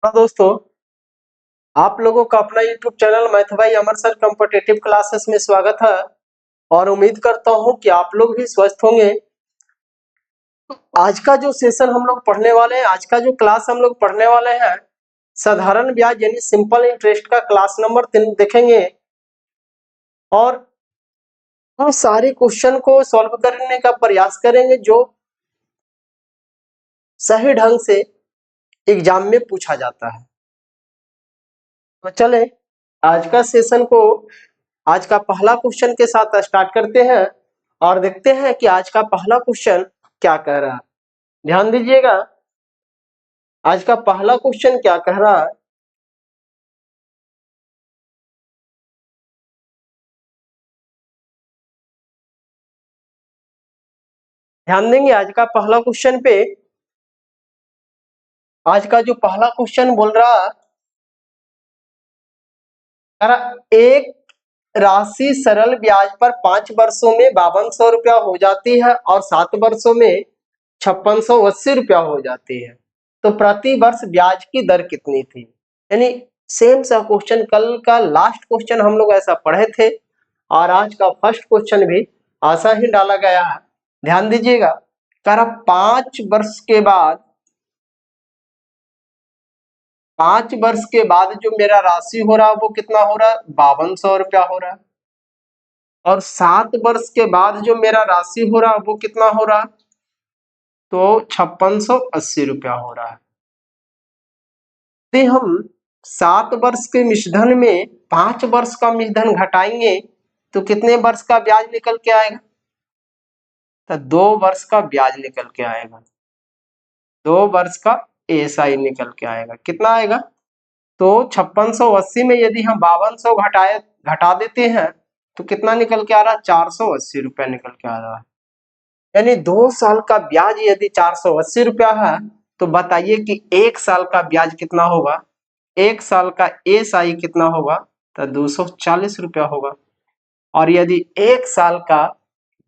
हाँ दोस्तों, आप लोगों का अपना YouTube चैनल मैथ भाई अमर सर कॉम्पिटिटिव क्लासेस में स्वागत है और उम्मीद करता हूं कि आप लोग भी स्वस्थ होंगे। आज का जो सेशन हम लोग पढ़ने वाले हैं, आज का जो क्लास हम लोग पढ़ने वाले हैं, साधारण ब्याज यानी सिंपल इंटरेस्ट का क्लास नंबर 3 देखेंगे और हम सारे क्वेश्चन को सॉल्व करने का प्रयास करेंगे जो सही ढंग से एग्जाम में पूछा जाता है। तो चले आज का सेशन को आज का पहला क्वेश्चन के साथ स्टार्ट करते हैं और देखते हैं कि आज का पहला क्वेश्चन क्या कह रहा है। ध्यान दीजिएगा, आज का पहला क्वेश्चन क्या कह रहा है। ध्यान देंगे आज का पहला क्वेश्चन पे। आज का जो पहला क्वेश्चन बोल रहा है, एक राशि सरल ब्याज पर 5 वर्षों में 5200 रुपया हो जाती है और 7 वर्षों में 5680 रुपया हो जाती है, तो प्रति वर्ष ब्याज की दर कितनी थी। यानी सेम सा क्वेश्चन, कल का लास्ट क्वेश्चन हम लोग ऐसा पढ़े थे और आज का फर्स्ट क्वेश्चन भी ऐसा ही डाला गया है। ध्यान दीजिएगा, कह रहा 5 वर्ष के बाद, 5 वर्ष के बाद जो मेरा राशि हो रहा है वो कितना हो रहा है, 5200 रुपया हो रहा है और 7 वर्ष के बाद जो मेरा राशि हो रहा है वो कितना हो रहा है, तो 5680 रुपया हो रहा है। तो हम 7 वर्ष के मिश्रधन में 5 वर्ष का मिश्रधन घटाएंगे तो कितने वर्ष का ब्याज निकल के आएगा, तो 2 वर्ष का ब्याज निकल के आएगा, 2 वर्ष का एएसआई निकल के आएगा। कितना आएगा, तो 5680 में यदि हम 5200 घटा देते हैं तो कितना निकल के आ रहा है, 480 रुपया निकल के आ रहा है। यानी 2 साल का ब्याज यदि 480 रुपया है तो बताइए कि 1 साल का ब्याज कितना होगा, 1 साल का एएसआई कितना होगा, तो 240 रुपया होगा। और यदि 1 साल का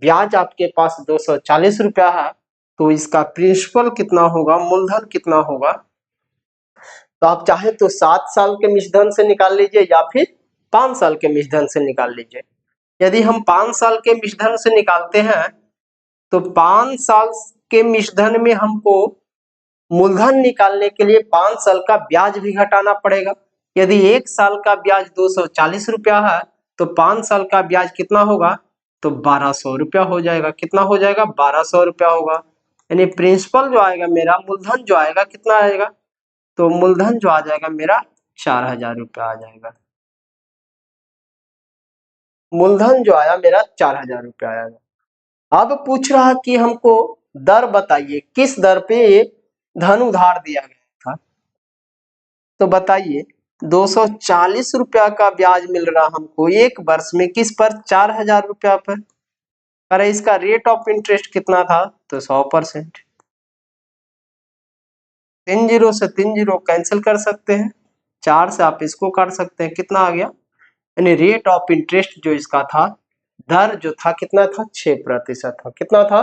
ब्याज आपके पास 240 रुपया है तो इसका प्रिंसिपल कितना होगा, मूलधन कितना होगा, तो आप चाहे तो 7 साल के मिश्रधन से निकाल लीजिए या फिर 5 साल के मिश्रधन से निकाल लीजिए। यदि हम 5 साल के मिश्रधन से निकालते हैं तो 5 साल के मिश्रधन में हमको मूलधन निकालने के लिए 5 साल का ब्याज भी घटाना पड़ेगा। यदि 1 साल का ब्याज 240 रुपया है तो 5 साल का ब्याज कितना होगा, तो 1200 रुपया हो जाएगा। कितना हो जाएगा, 1200 रुपया होगा। यानी प्रिंसिपल जो आएगा मेरा, मूलधन जो आएगा कितना आएगा, तो मूलधन जो आ जाएगा मेरा 4000 रुपया आ जाएगा। मूलधन जो आया मेरा 4000 रुपया आएगा। अब पूछ रहा कि हमको दर बताइए, किस दर पे ये धन उधार दिया गया था। तो बताइए 240 रुपया का ब्याज मिल रहा हमको 1 वर्ष में, किस पर, 4000 रुपया पर। अरे इसका रेट ऑफ इंटरेस्ट कितना था, तो 100%। 3 जीरो से 3 जीरो कैंसिल कर सकते हैं, 4 से आप इसको काट सकते हैं, कितना आ गया, यानी रेट ऑफ इंटरेस्ट जो इसका था, दर जो था कितना था, 6% था। कितना था,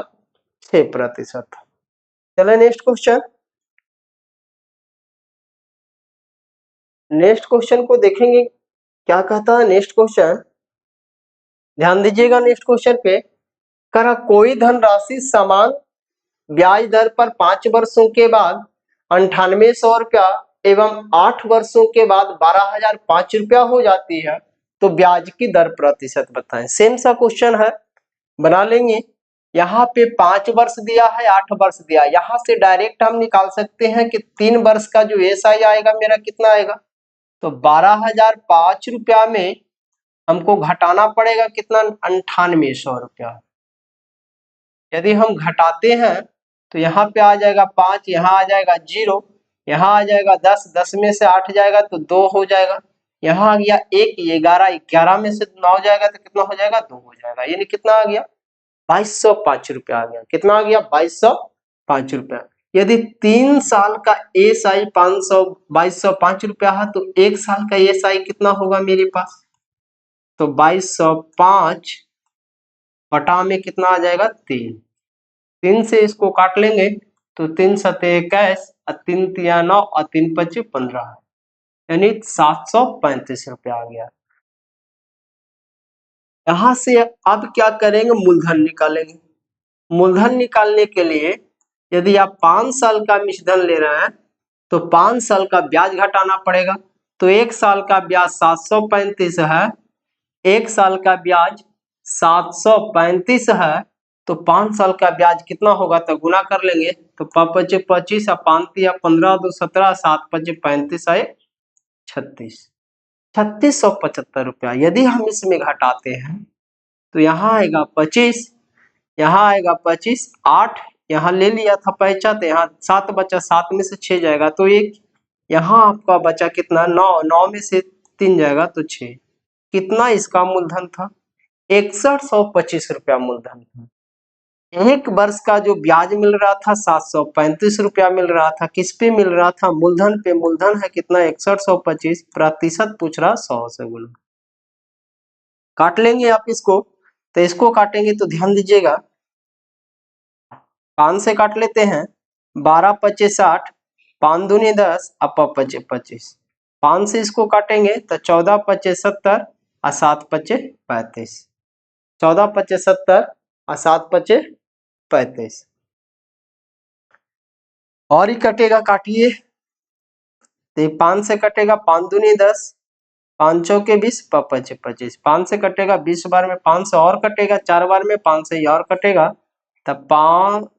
6% था। चले नेक्स्ट क्वेश्चन, नेक्स्ट क्वेश्चन को देखेंगे क्या कहता है नेक्स्ट क्वेश्चन। ध्यान दीजिएगा नेक्स्ट क्वेश्चन पे, करा कोई धनराशि समान ब्याज दर पर 5 वर्षों के बाद 9800 रुपया एवं 8 वर्षों के बाद 12005 रुपया हो जाती है, तो ब्याज की दर प्रतिशत बताएं। सेम सा क्वेश्चन है, बना लेंगे। यहाँ पे 5 वर्ष दिया है, 8 वर्ष दिया है, यहाँ से डायरेक्ट हम निकाल सकते हैं कि 3 वर्ष का जो एसआई आएगा मेरा कितना आएगा, तो 12005 रुपया में हमको घटाना पड़ेगा कितना, 9800 रुपया। यदि हम घटाते हैं तो यहाँ पे आ जाएगा 5, यहाँ आ जाएगा 0, यहाँ आ जाएगा 10, 10 में से 8 जाएगा तो 2 हो जाएगा, यहाँ आ गया 1, 11, 11 में से 9 जाएगा तो कितना हो जाएगा, 2 हो जाएगा। यानी कितना आ गया, 2205 रुपया आ गया। कितना आ गया, 2205 रुपया। यदि 3 साल का एसआई 2205 रुपया है तो 1 साल का एसआई कितना होगा मेरे पास, तो 2205 बटा में कितना आ जाएगा, 3 से इसको काट लेंगे तो 3 सते 21, और 3 तिया 9 और 3 पचे 15, यानी 735 रुपया आ गया। यहां से अब क्या करेंगे, मूलधन निकालेंगे। मूलधन निकालने के लिए यदि आप 5 साल का मिश्रधन ले रहे हैं तो 5 साल का ब्याज घटाना पड़ेगा। तो 1 साल का ब्याज 735 है, 1 साल का ब्याज 735 है, तो 5 साल का ब्याज कितना होगा, तो गुना कर लेंगे। तो 5 पचे 25 और 5 तिया 15 2 17, 7 पचे 35 आए 36, 3675 रुपया। यदि हम इसमें घटाते हैं तो यहाँ आएगा 25, यहाँ आएगा 25, 8 यहाँ ले लिया था पैसा, तो यहाँ 7 बचा, 7 में से 6 जाएगा तो 1, यहाँ आपका बचा कितना 9, 9 में से 3 जाएगा तो 6। कितना इसका मूलधन था, 6125 रुपया मूलधन था। 1 वर्ष का जो ब्याज मिल रहा था 735 रुपया मिल रहा था, किस पे मिल रहा था, मूलधन पे। मूलधन है कितना 6125, प्रतिशत पूछ रहा 100 से गुना। काट लेंगे आप इसको, तो इसको काटेंगे तो ध्यान दीजिएगा, 5 से काट लेते हैं, 12 पचे 60, 5 दूनी 10 और पचे 25, 5 से इसको काटेंगे तो 14 पचे 70 और 7 पचे 35, 14 पचे 70 और 7 पचे 35। और ही कटेगा, काटिए, तो 5 से कटेगा, 5 दूनी 10, 5 चौके 20, पचे 25, 5 से कटेगा 20 बार में, 5 से और कटेगा 4 बार में, 5 से और कटेगा, तब 5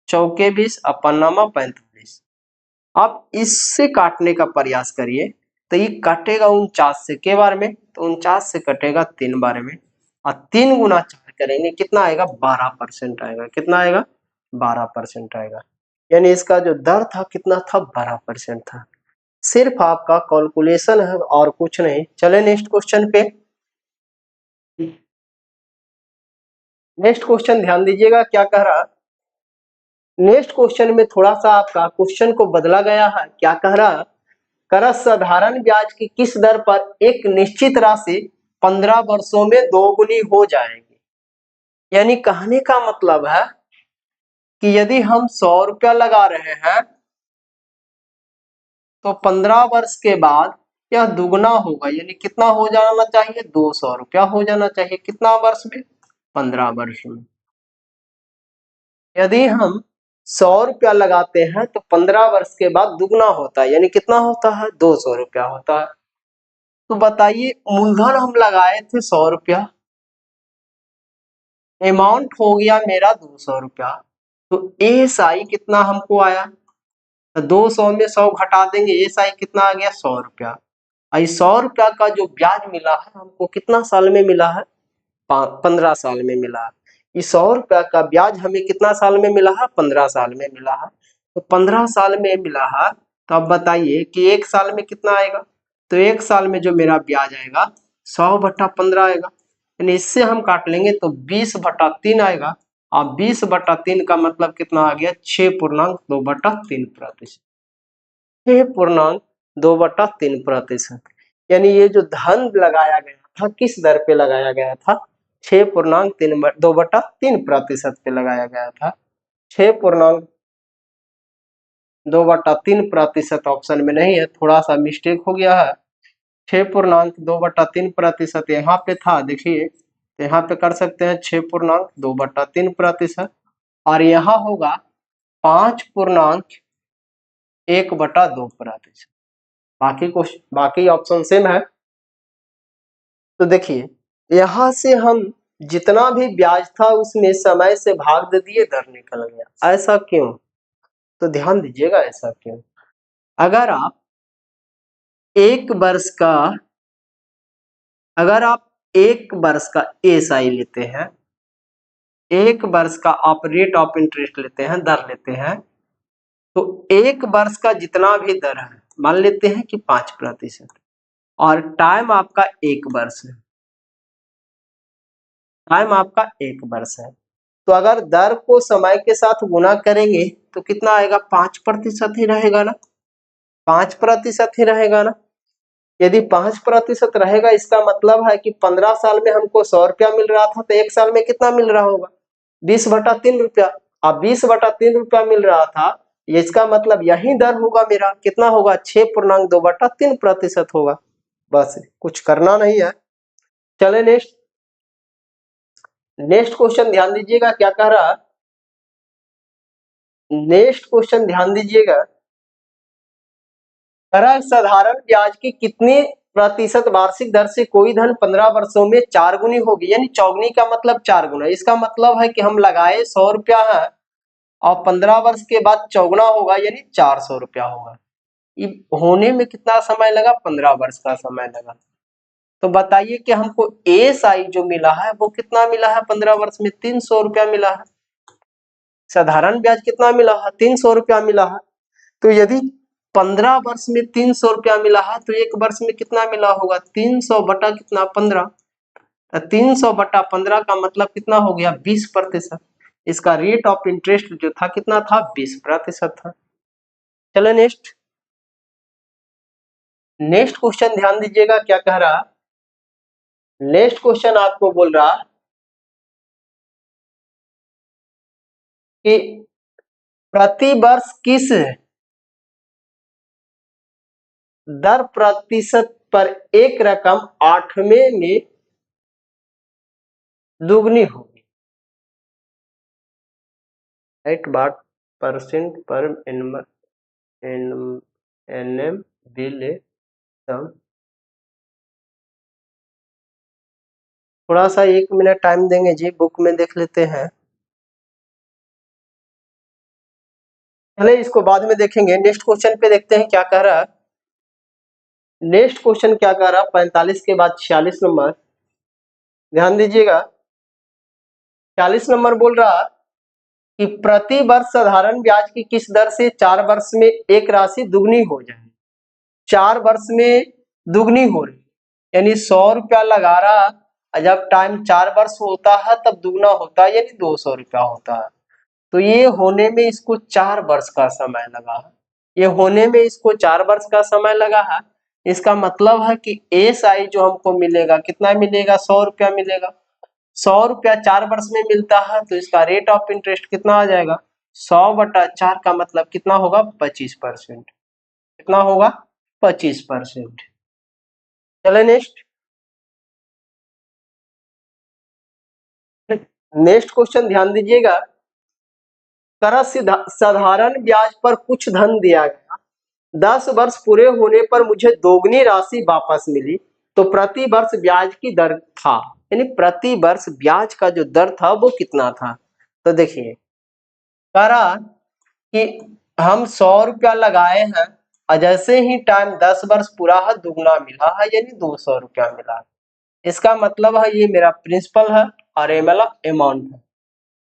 चौके 20 अपन नामा 45। अब इससे काटने का प्रयास करिए, तो ये कटेगा 49 से के बार में, तो 49 से कटेगा 3 बार में, और 3 गुना 4 करेंगे, कितना आएगा 12% आएगा। कितना आएगा 12% आएगा। यानी इसका जो दर था कितना था 12% था। सिर्फ आपका कैलकुलेशन है और कुछ नहीं। चले नेक्स्ट क्वेश्चन पे। नेक्स्ट क्वेश्चन ध्यान दीजिएगा क्या कह रहा, नेक्स्ट क्वेश्चन में थोड़ा सा आपका क्वेश्चन को बदला गया है। क्या कह रहा, कर साधारण ब्याज की किस दर पर एक निश्चित राशि 15 वर्षों में दोगुनी हो जाएगी। यानी कहने का मतलब है कि यदि हम 100 रुपया लगा रहे हैं तो 15 वर्ष के बाद यह दुगना होगा, यानी कितना हो जाना चाहिए 200 रुपया हो जाना चाहिए। कितना वर्ष में, 15 वर्ष में। यदि हम 100 रुपया लगाते हैं तो 15 वर्ष के बाद दुगना होता है, यानी कितना होता है 200 रुपया होता है। तो बताइए, मूलधन हम लगाए थे 100 रुपया, अमाउंट हो गया मेरा 200 रुपया, तो एएसआई कितना हमको आया, तो 200 में 100 घटा देंगे, एएसआई कितना आ गया 100 रुपया। 100 रुपया का जो ब्याज मिला है हमको कितना साल में मिला है, 15 साल में मिला है। इस 100 रुपया का ब्याज हमें कितना साल में मिला है, 15 साल में मिला है। तो 15 साल में मिला है, तो अब बताइए कि 1 साल में कितना आएगा, तो 1 साल में जो मेरा ब्याज आएगा 100/15 आएगा, यानी इससे हम काट लेंगे तो 20/3 आएगा। और 20/3 का मतलब कितना आ गया 6.2/3%, 6.2/3%। यानी ये जो धन लगाया गया था किस दर पे लगाया गया था, 6.2/3% पे लगाया गया था। 6.2/3% ऑप्शन में नहीं है, थोड़ा सा मिस्टेक हो गया है। 6.2/3% यहाँ पे था, देखिए, तो यहाँ पे कर सकते हैं 6.2/3%, और यहाँ होगा 5.1/2%। बाकी ऑप्शन सेम है। तो देखिए, यहाँ से हम जितना भी ब्याज था उसमें समय से भाग दे दिए, दर निकल गया। ऐसा क्यों, तो ध्यान दीजिएगा ऐसा क्यों। अगर आप एक वर्ष का एएसआई लेते हैं, 1 वर्ष का आप रेट ऑफ इंटरेस्ट लेते हैं, दर लेते हैं, तो 1 वर्ष का जितना भी दर है मान लेते हैं कि 5%, और टाइम आपका 1 वर्ष है, टाइम आपका 1 वर्ष है, तो अगर दर को समय के साथ गुना करेंगे तो कितना आएगा 5% ही रहेगा ना, 5% ही रहेगा ना। यदि 5% रहेगा, इसका मतलब है कि 15 साल में हमको 100 रुपया मिल रहा था, तो 1 साल में कितना मिल रहा होगा 20/3 रुपया। अब 20/3 रुपया मिल रहा था, ये इसका मतलब यही दर होगा मेरा, कितना होगा 6.2/3% होगा। बस कुछ करना नहीं है। चले नेक्स्ट क्वेश्चन ध्यान दीजिएगा क्या कह रहा। नेक्स्ट क्वेश्चन ध्यान दीजिएगा, साधारण ब्याज की कितनी प्रतिशत वार्षिक दर से कोई धन 15 वर्षों में 4 गुनी होगी, यानी चौगुनी का मतलब 4 गुना। इसका मतलब है कि हम लगाए 100 रुपया है और 15 वर्ष के बाद चौगुना होगा यानी 400 रुपया होगा। ये होने में कितना समय लगा, 15 वर्ष का समय लगा। तो बताइए कि हमको एएसआई जो मिला है वो कितना मिला है, 15 वर्ष में 300 रुपया मिला है। साधारण ब्याज कितना मिला है, 300 रुपया मिला है। तो यदि 15 वर्ष में 300 रुपया मिला है तो एक वर्ष में कितना मिला होगा, 300 बटा कितना 15। 300 बटा 15 का मतलब कितना हो गया, 20%। इसका रेट ऑफ इंटरेस्ट जो था कितना था, 20% था। चलो नेक्स्ट क्वेश्चन ध्यान दीजिएगा क्या कह रहा। नेक्स्ट क्वेश्चन आपको बोल रहा कि प्रति वर्ष किस दर प्रतिशत पर एक रकम 8वें में दुगनी होगी। 8% पर एनएम बिल सम। थोड़ा सा 1 मिनट टाइम देंगे जी, बुक में देख लेते हैं। चले इसको बाद में देखेंगे। नेक्स्ट क्वेश्चन पे देखते हैं क्या कह रहा। नेक्स्ट क्वेश्चन क्या कह रहा, 45 के बाद 46 नंबर ध्यान दीजिएगा। 40 नंबर बोल रहा कि प्रति वर्ष साधारण ब्याज की किस दर से 4 वर्ष में एक राशि दुगनी हो जाए। 4 वर्ष में दुगनी हो रही, यानी 100 रुपया लगा रहा, जब टाइम 4 वर्ष होता है तब दुगना होता है यानी 200 रुपया होता है। तो ये होने में इसको 4 वर्ष का समय लगा है। ये होने में इसको 4 वर्ष का समय लगा है। इसका मतलब है कि एएसआई जो हमको मिलेगा कितना मिलेगा, 100 रुपया मिलेगा। 100 रुपया 4 वर्ष में मिलता है तो इसका रेट ऑफ इंटरेस्ट कितना आ जाएगा, 100 बटा 4 का मतलब कितना होगा, 25%। कितना होगा, 25%। चले नेक्स्ट क्वेश्चन ध्यान दीजिएगा। साधारण ब्याज पर कुछ धन दिया गया, 10 वर्ष पूरे होने पर मुझे दोगुनी राशि वापस मिली, तो प्रति वर्ष ब्याज की दर था, यानी प्रति वर्ष ब्याज का जो दर था वो कितना था। तो देखिए कह रहा कि हम 100 रुपया लगाए हैं और जैसे ही टाइम 10 वर्ष पूरा है दुगना मिला है यानी 200 रुपया मिला है। इसका मतलब है ये मेरा प्रिंसिपल है और ये मेरा अमाउंट है,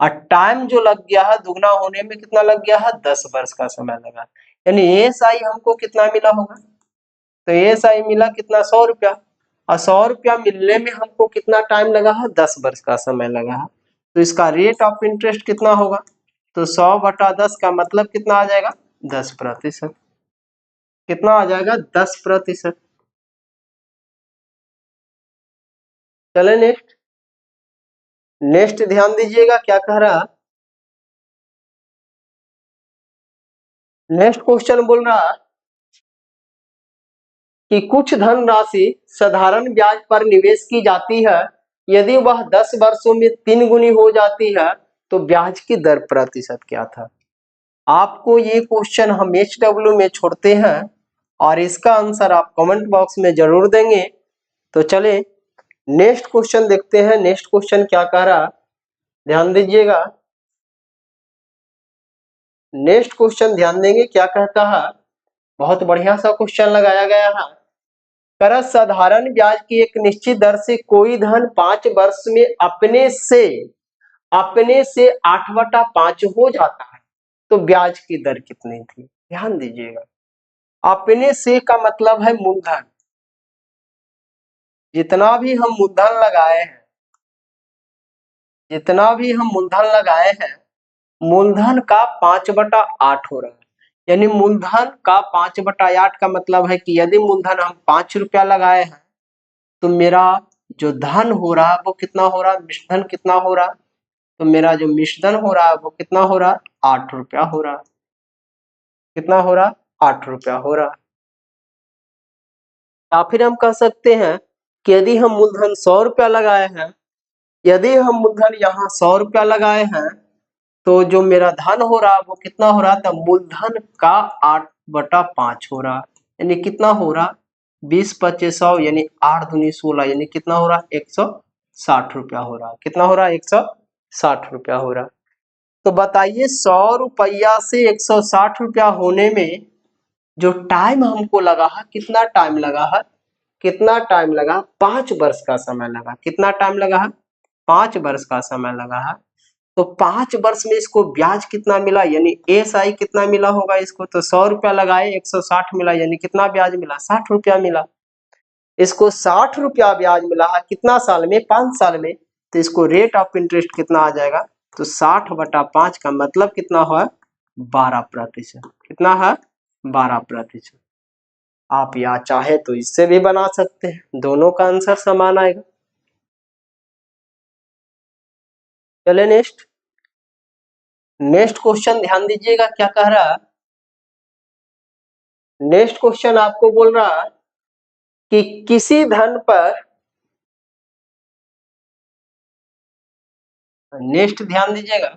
और टाइम जो लग गया है दुगना होने में कितना लग गया है, 10 वर्ष का समय लगा। यानी एएसआई हमको कितना मिला होगा, तो एएसआई मिला कितना, 100 रुपया, और 100 रुपया मिलने में हमको कितना टाइम लगा है, 10 वर्ष का समय लगा है। तो इसका रेट ऑफ इंटरेस्ट कितना होगा, तो 100 बटा 10 का मतलब कितना आ जाएगा, 10%। कितना आ जाएगा, 10%। चले नेक्स्ट ध्यान दीजिएगा क्या कह रहा। नेक्स्ट क्वेश्चन बोल रहा कि कुछ धनराशि साधारण ब्याज पर निवेश की जाती है, यदि वह 10 वर्षों में 3 गुनी हो जाती है तो ब्याज की दर प्रतिशत क्या था। आपको ये क्वेश्चन हम HW में छोड़ते हैं और इसका आंसर आप कमेंट बॉक्स में जरूर देंगे। तो चले नेक्स्ट क्वेश्चन देखते हैं। नेक्स्ट क्वेश्चन क्या कह रहा, ध्यान दीजिएगा। नेक्स्ट क्वेश्चन ध्यान देंगे क्या कहता है, बहुत बढ़िया सा क्वेश्चन लगाया गया है। कर साधारण ब्याज की एक निश्चित दर से कोई धन 5 वर्ष में अपने से 8/5 हो जाता है तो ब्याज की दर कितनी थी। ध्यान दीजिएगा, अपने से का मतलब है मूलधन। जितना भी हम मूलधन लगाए हैं, मूलधन का 5/8 हो रहा है, यानी मूलधन का 5/8 का मतलब है कि यदि मूलधन हम 5 रुपया लगाए हैं तो मेरा जो धन हो रहा है वो कितना हो रहा है, मिश्रधन कितना हो रहा है, तो मेरा जो मिश्रधन हो रहा है वो कितना हो रहा है, 8 रुपया हो रहा है। कितना हो रहा, 8 रुपया हो रहा। या फिर हम कह सकते हैं कि यदि हम मूलधन 100 रुपया लगाए हैं, यदि हम मूलधन यहाँ 100 रुपया लगाए हैं, तो जो मेरा धन हो रहा वो कितना हो रहा था, मूलधन का 8/5 हो रहा, यानी कितना हो रहा, 20/25 यानी 8 दूनी 16, यानी कितना हो रहा, 160 रुपया हो रहा। कितना हो रहा, 160 रुपया हो रहा। तो बताइए 100 रुपया से 160 रुपया होने में जो टाइम हमको लगा है, कितना टाइम लगा है, कितना टाइम लगा, 5 वर्ष का समय लगा। कितना टाइम लगा है, 5 वर्ष का समय लगा है। तो 5 वर्ष में इसको ब्याज कितना मिला, यानी एसआई कितना मिला होगा इसको, तो 100 रुपया लगाए 160 मिला, यानी कितना ब्याज मिला, 60 रुपया मिला। इसको 60 रुपया ब्याज मिला है, कितना साल में, 5 साल में। तो इसको रेट ऑफ इंटरेस्ट कितना आ जाएगा, तो 60/5 का मतलब कितना है, 12%। कितना है, 12%। आप या चाहे तो इससे भी बना सकते हैं, दोनों का आंसर समान आएगा। चले नेक्स्ट, नेक्स्ट क्वेश्चन ध्यान दीजिएगा क्या कह रहा है। नेक्स्ट क्वेश्चन आपको बोल रहा है कि किसी धन पर, नेक्स्ट ध्यान दीजिएगा,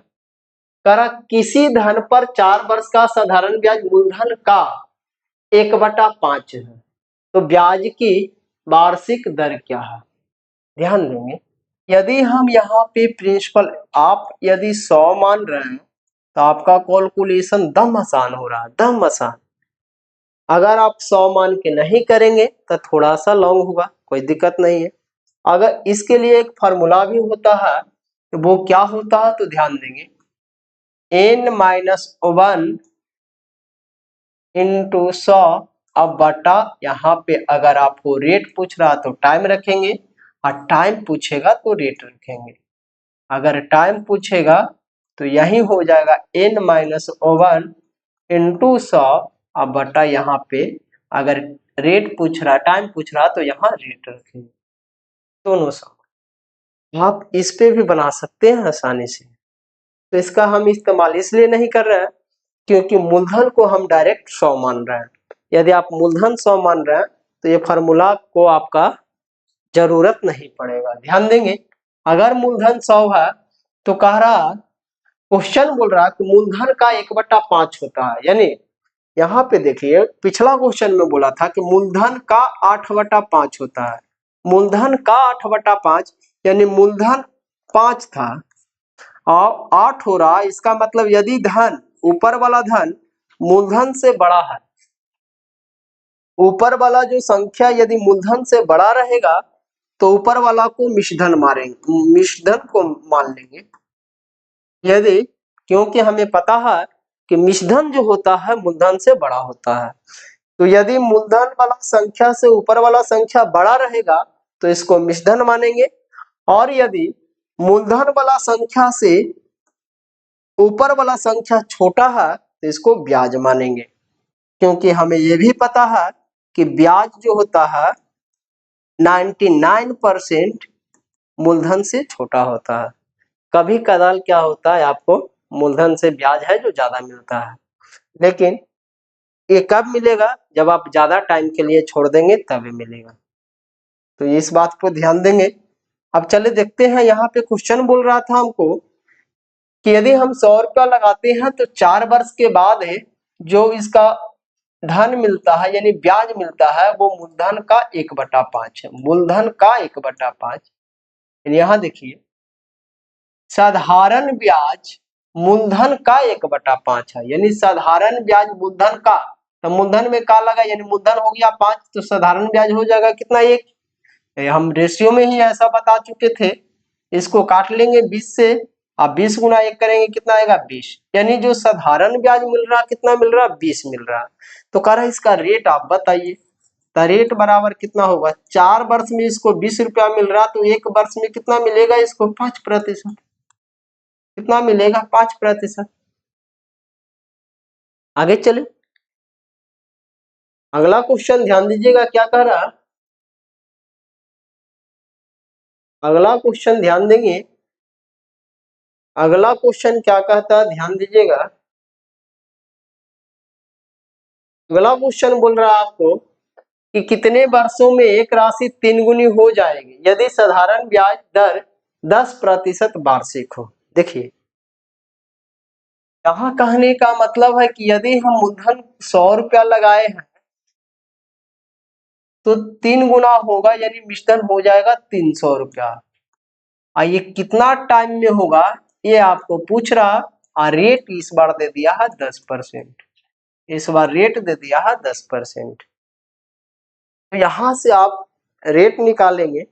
कह रहा किसी धन पर 4 वर्ष का साधारण ब्याज मूलधन का 1/5 है, तो ब्याज की वार्षिक दर क्या है। ध्यान देंगे, यदि हम यहाँ पे प्रिंसिपल, आप यदि 100 मान रहे हैं तो आपका कैलकुलेशन दम आसान हो रहा है, दम आसान। अगर आप 100 मान के नहीं करेंगे तो थोड़ा सा लॉन्ग होगा, कोई दिक्कत नहीं है। अगर इसके लिए एक फार्मूला भी होता है, तो वो क्या होता है, तो ध्यान देंगे, n-1 इंटू 100 अब बटा, यहाँ पे अगर आपको रेट पूछ रहा तो टाइम रखेंगे, और टाइम पूछेगा तो रेट रखेंगे। अगर टाइम पूछेगा तो यही हो जाएगा n-1 इंटू 100 अब बटा, यहाँ पे अगर रेट पूछ रहा, टाइम पूछ रहा तो यहाँ रेट रखेंगे, दोनों समान। आप इस पे भी बना सकते हैं आसानी से। तो इसका हम इस्तेमाल इसलिए नहीं कर रहे हैं क्योंकि मूलधन को हम डायरेक्ट 100 मान रहे हैं। यदि आप मूलधन 100 मान रहे हैं तो ये फार्मूला को आपका जरूरत नहीं पड़ेगा। ध्यान देंगे, अगर मूलधन 100 है तो कह रहा, क्वेश्चन बोल रहा कि मूलधन का 1/5 होता है, यानी यहाँ पे देखिए पिछला क्वेश्चन में बोला था कि मूलधन का 8/5 होता है। मूलधन का 8/5 यानी मूलधन 5 था और 8 हो रहा, इसका मतलब यदि धन, ऊपर वाला धन मूलधन से बड़ा है, ऊपर वाला जो संख्या यदि मूलधन से बड़ा रहेगा तो ऊपर वाला को मिश्रधन मारेंगे, मिश्रधन को मान लेंगे। यदि, क्योंकि हमें पता है कि मिश्रधन जो होता है मूलधन से बड़ा होता है, तो यदि मूलधन वाला संख्या से ऊपर वाला संख्या बड़ा रहेगा तो इसको मिश्रधन मानेंगे, और यदि मूलधन वाला संख्या से ऊपर वाला संख्या छोटा है तो इसको ब्याज मानेंगे, क्योंकि हमें यह भी पता है कि ब्याज जो होता है 99% मूलधन से छोटा होता है। कभी कदाल क्या होता है, आपको मूलधन से ब्याज है जो ज्यादा मिलता है, लेकिन ये कब मिलेगा, जब आप ज्यादा टाइम के लिए छोड़ देंगे तभी मिलेगा। तो इस बात को ध्यान देंगे। अब चले देखते हैं, यहाँ पे क्वेश्चन बोल रहा था हमको कि यदि हम 100 रुपया लगाते हैं तो 4 वर्ष के बाद जो इसका धन मिलता है यानी ब्याज मिलता है वो मूलधन का 1/5 है। मूलधन का 1/5, यहाँ देखिए साधारण ब्याज मूलधन का 1/5 है, यानी साधारण ब्याज मूलधन का, तो मूलधन में का लगा यानी मूलधन हो गया 5, तो साधारण ब्याज हो जाएगा कितना, 1। हम रेशियो में ही ऐसा बता चुके थे, इसको काट लेंगे 20 से, आप 20 गुना 1 करेंगे कितना आएगा, 20, यानी जो साधारण ब्याज मिल रहा कितना मिल रहा, 20 मिल रहा। तो कह रहा है इसका रेट आप बताइए, तो रेट बराबर कितना होगा, 4 वर्ष में इसको 20 रुपया मिल रहा तो 1 वर्ष में कितना मिलेगा इसको, 5%। कितना मिलेगा, 5%। आगे चले, अगला क्वेश्चन ध्यान दीजिएगा क्या कह रहा, अगला क्वेश्चन ध्यान देंगे, अगला क्वेश्चन क्या कहता है ध्यान दीजिएगा। अगला क्वेश्चन बोल रहा है आपको कि कितने वर्षों में एक राशि 3 गुनी हो जाएगी यदि साधारण ब्याज दर 10% वार्षिक हो। देखिए, यहाँ कहने का मतलब है कि यदि हम मूलधन 100 रुपया लगाए हैं तो 3 गुना होगा, यानी मिश्रण हो जाएगा 300 रुपया। और ये कितना टाइम में होगा ये आपको पूछ रहा, और रेट इस बार दे दिया है 10%। इस बार रेट दे दिया है 10%। तो यहाँ से आप रेट निकालेंगे,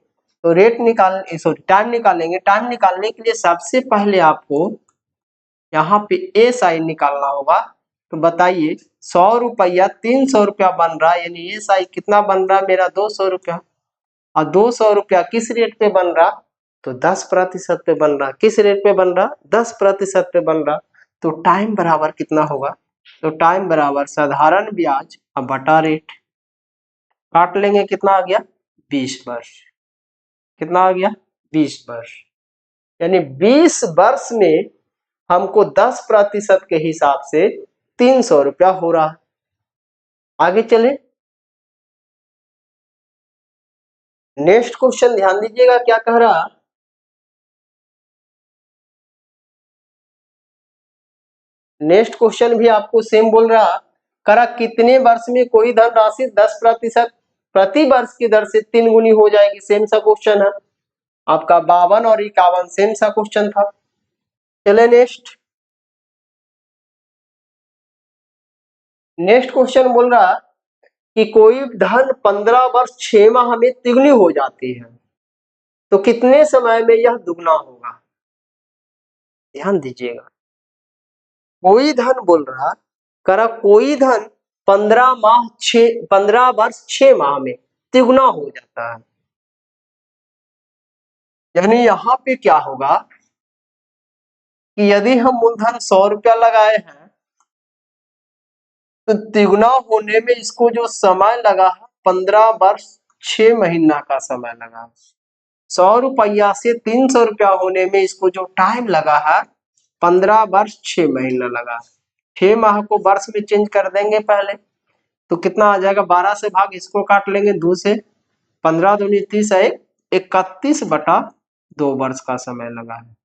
तो रेट निकाल सॉरी टाइम निकालेंगे। टाइम निकालने के लिए सबसे पहले आपको यहाँ पे SI निकालना होगा। तो बताइए, 100 रुपया 300 रुपया बन रहा है, यानी SI कितना बन रहा है मेरा 200 रुपया। और 200 रुपया किस रेट पे बन रहा, तो 10% पे बन रहा। किस रेट पे बन रहा, 10% पे बन रहा। तो टाइम बराबर कितना होगा, तो टाइम बराबर साधारण ब्याज अब बटा रेट, काट लेंगे, कितना आ गया 20 वर्ष। कितना आ गया 20 वर्ष, यानी 20 वर्ष में हमको 10% के हिसाब से 300 रुपया हो रहा। आगे चले, नेक्स्ट क्वेश्चन ध्यान दीजिएगा क्या कह रहा। नेक्स्ट क्वेश्चन भी आपको सेम बोल रहा, करा कितने वर्ष में कोई धन राशि 10% प्रति वर्ष की दर से 3 गुनी हो जाएगी। सेम सा क्वेश्चन है आपका, 52 और 51 सेम सा क्वेश्चन था। चले नेक्स्ट। नेक्स्ट क्वेश्चन बोल रहा कि कोई धन 15 वर्ष 6 माह में तिगुनी हो जाती है, तो कितने समय में यह दुगना होगा। ध्यान दीजिएगा, कोई धन बोल रहा, करा कोई धन 15 वर्ष 6 माह में तिगुना हो जाता है। यानी यहाँ पे क्या होगा कि यदि हम मूलधन 100 रुपया लगाए हैं तो तिगुना होने में इसको जो समय लगा है 15 वर्ष 6 महीना का समय लगा। 100 रुपया से 300 रुपया होने में इसको जो टाइम लगा है 15 वर्ष 6 महीना लगा। 6 माह को वर्ष में चेंज कर देंगे पहले, तो कितना आ जाएगा, 12 से भाग इसको काट लेंगे 2 से, 15 दूनी 30 है, 31/2 वर्ष का समय लगा है।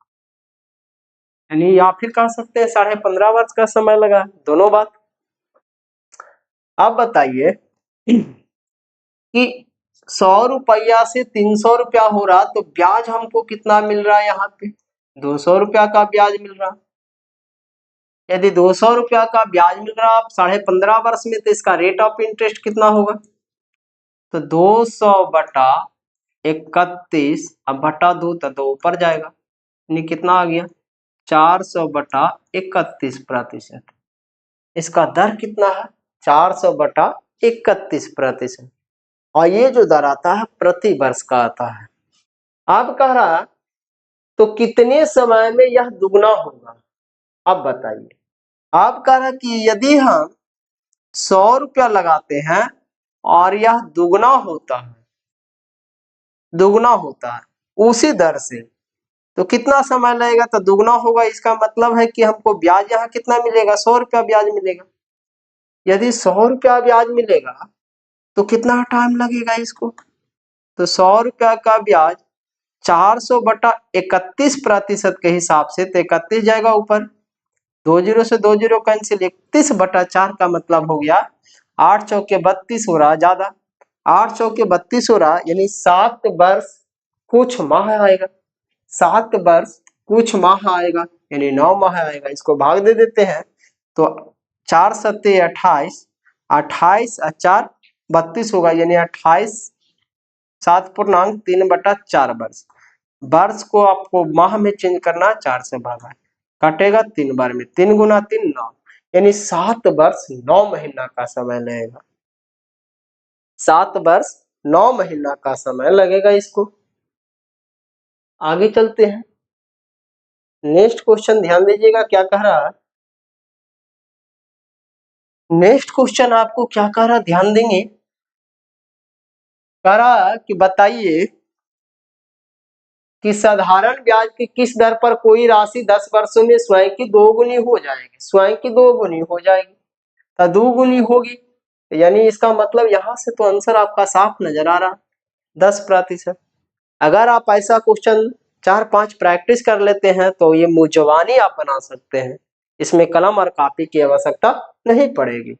यानी या फिर कह सकते हैं 15.5 वर्ष का समय लगा, दोनों बात। अब बताइए कि 100 रुपया से 300 रुपया हो रहा, तो ब्याज हमको कितना मिल रहा है, यहाँ पे 200 रुपया का ब्याज मिल रहा। यदि 200 रुपया का ब्याज मिल रहा 15.5 वर्ष में, तो इसका रेट ऑफ इंटरेस्ट कितना होगा, तो 200/31 अब बटा 2 तो 2 ऊपर जाएगा, यानी कितना आ गया 400/31%। इसका दर कितना है 400/31%। और ये जो दर आता है प्रति वर्ष का आता है। अब कह रहा तो कितने समय में यह दुगना होगा। अब बताइए, अब कह रहा कि यदि हम 100 रुपया लगाते हैं और यह दुगना होता है उसी दर से, तो कितना समय लगेगा, तो दुगना होगा। इसका मतलब है कि हमको ब्याज यहाँ कितना मिलेगा, 100 रुपया ब्याज मिलेगा। यदि 100 रुपया ब्याज मिलेगा तो कितना टाइम लगेगा इसको, तो 100 रुपया का ब्याज 400/31% के हिसाब से, तो 31 जाएगा ऊपर, 2 जीरो से 2 जीरो कैंसिल, 31/4 का मतलब हो गया 8 चौके 32 हो रहा, ज्यादा 8 चौके 32 हो रहा, यानी 7 वर्ष कुछ माह आएगा। 7 वर्ष कुछ माह आएगा, यानी 9 माह आएगा। इसको भाग दे देते हैं, तो 4 सत्ते 28, 28 और 4 32 होगा, यानी 28 7.3/4 वर्ष। वर्ष को आपको माह में चेंज करना, 4 से भागा, कटेगा 3 बार में, 3 गुना 3 9, यानी 7 वर्ष 9 महीना का समय लगेगा। 7 वर्ष 9 महीना का समय लगेगा इसको। आगे चलते हैं, नेक्स्ट क्वेश्चन ध्यान दीजिएगा क्या कह रहा है। नेक्स्ट क्वेश्चन आपको क्या कह रहा, ध्यान देंगे। कह रहा कि बताइए कि साधारण ब्याज की किस दर पर कोई राशि 10 वर्षों में स्वयं की 2 गुनी हो जाएगी। स्वयं की 2 गुनी हो जाएगी, तो 2 गुनी होगी यानी इसका मतलब यहाँ से तो आंसर आपका साफ नजर आ रहा 10%। अगर आप ऐसा क्वेश्चन 4-5 प्रैक्टिस कर लेते हैं तो ये मुंजवानी आप बना सकते हैं, इसमें कलम और कॉपी की आवश्यकता नहीं पड़ेगी।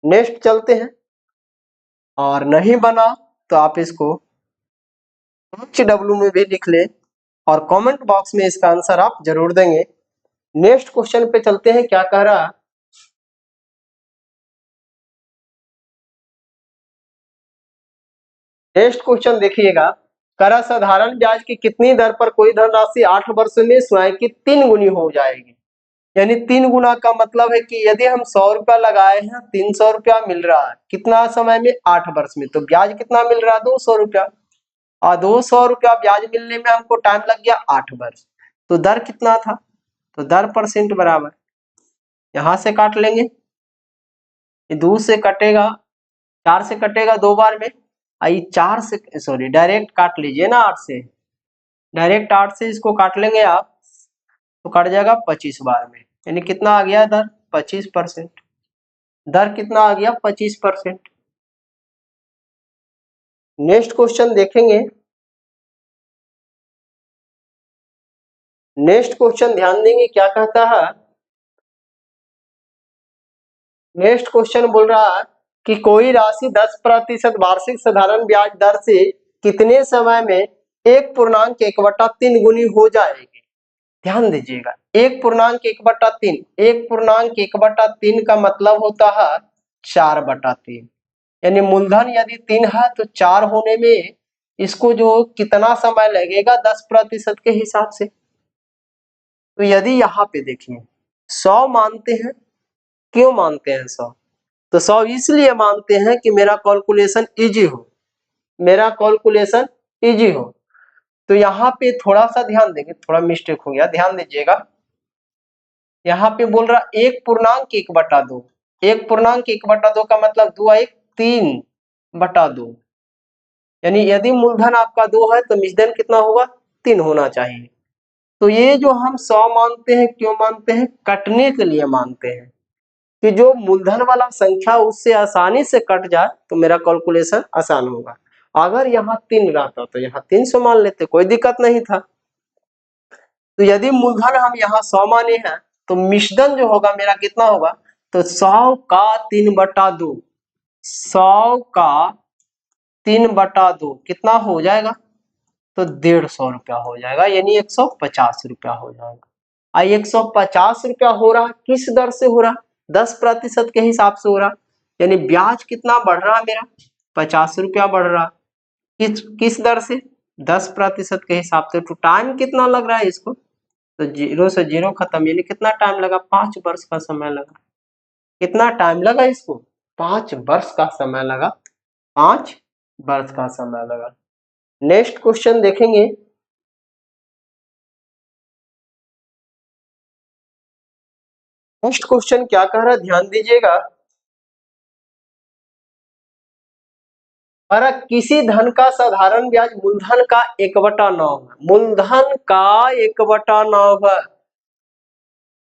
नेक्स्ट चलते हैं, और नहीं बना तो आप इसको HW में भी लिख ले और कमेंट बॉक्स में इसका आंसर आप जरूर देंगे। नेक्स्ट क्वेश्चन पे चलते हैं, क्या कह रहा, नेक्स्ट क्वेश्चन देखिएगा, करा साधारण ब्याज की कितनी दर पर कोई धनराशि 8 वर्ष में स्वयं की 3 गुनी हो जाएगी। यानी 3 गुना का मतलब है कि यदि हम 100 रुपया लगाए हैं, 300 रुपया मिल रहा है कितना समय में, 8 वर्ष में, तो ब्याज कितना मिल रहा है, 200 रुपया। और 200 रुपया ब्याज मिलने में हमको टाइम लग गया 8 वर्ष, तो दर कितना था, तो दर परसेंट बराबर, यहां से काट लेंगे, ये 2 से कटेगा, 4 से कटेगा 2 बार में, आई 4 से, सॉरी डायरेक्ट काट लीजिए ना 8 से, डायरेक्ट 8 से इसको काट लेंगे आप, तो कट जाएगा 25 बार में, यानी कितना आ गया दर, 25%। दर कितना आ गया, 25%। नेक्स्ट क्वेश्चन देखेंगे, नेक्स्ट क्वेश्चन ध्यान देंगे क्या कहता है। नेक्स्ट क्वेश्चन बोल रहा है कि कोई राशि 10% वार्षिक साधारण ब्याज दर से कितने समय में 1.1/3 गुनी हो जाएगी। ध्यान दीजिएगा, 1.1/3, 1.1/3 का मतलब होता है 4/3, यानी मूलधन यदि 3 है तो 4 होने में इसको जो कितना समय लगेगा 10% के हिसाब से। तो यदि यहाँ पे देखिए 100 मानते हैं, क्यों मानते हैं 100, तो 100 इसलिए मानते हैं कि मेरा कैलकुलेशन इजी हो, मेरा कैलकुलेशन इजी हो। तो यहाँ पे थोड़ा सा ध्यान देंगे, थोड़ा मिस्टेक हो गया, ध्यान दीजिएगा, यहाँ पे बोल रहा 1.1/2, 1.1/2 का मतलब 2×3/2, यानी यदि मूलधन आपका 2 है तो निजधन कितना होगा, 3 होना चाहिए। तो ये जो हम 100 मानते हैं, क्यों मानते हैं, कटने के लिए मानते हैं कि जो मूलधन वाला संख्या उससे आसानी से कट जाए तो मेरा कैलकुलेशन आसान होगा। अगर यहाँ 3 रहता तो यहाँ 300 मान लेते, कोई दिक्कत नहीं था। तो यदि मूलधन हम यहाँ 100 माने हैं तो मिश्रधन जो होगा मेरा कितना होगा, तो 100 का 3/2, 100 का 3/2 कितना हो जाएगा, तो 150 रुपया हो जाएगा, यानी 150 रुपया हो जाएगा। 150 रुपया हो रहा, किस दर से हो रहा, 10% के हिसाब से हो रहा, यानी ब्याज कितना बढ़ रहा मेरा, 50 रुपया बढ़ रहा, किस दर से, 10% के हिसाब से। तो टाइम कितना लग रहा है इसको, तो 0 से 0 खत्म, यानी कितना टाइम लगा, 5 वर्ष का समय लगा। कितना टाइम लगा इसको, 5 वर्ष का समय लगा, 5 वर्ष का समय लगा। नेक्स्ट क्वेश्चन देखेंगे, नेक्स्ट क्वेश्चन क्या कह रहा है, ध्यान दीजिएगा, पर किसी धन का साधारण ब्याज मूलधन का 1/9 है, मूलधन का 1/9 है,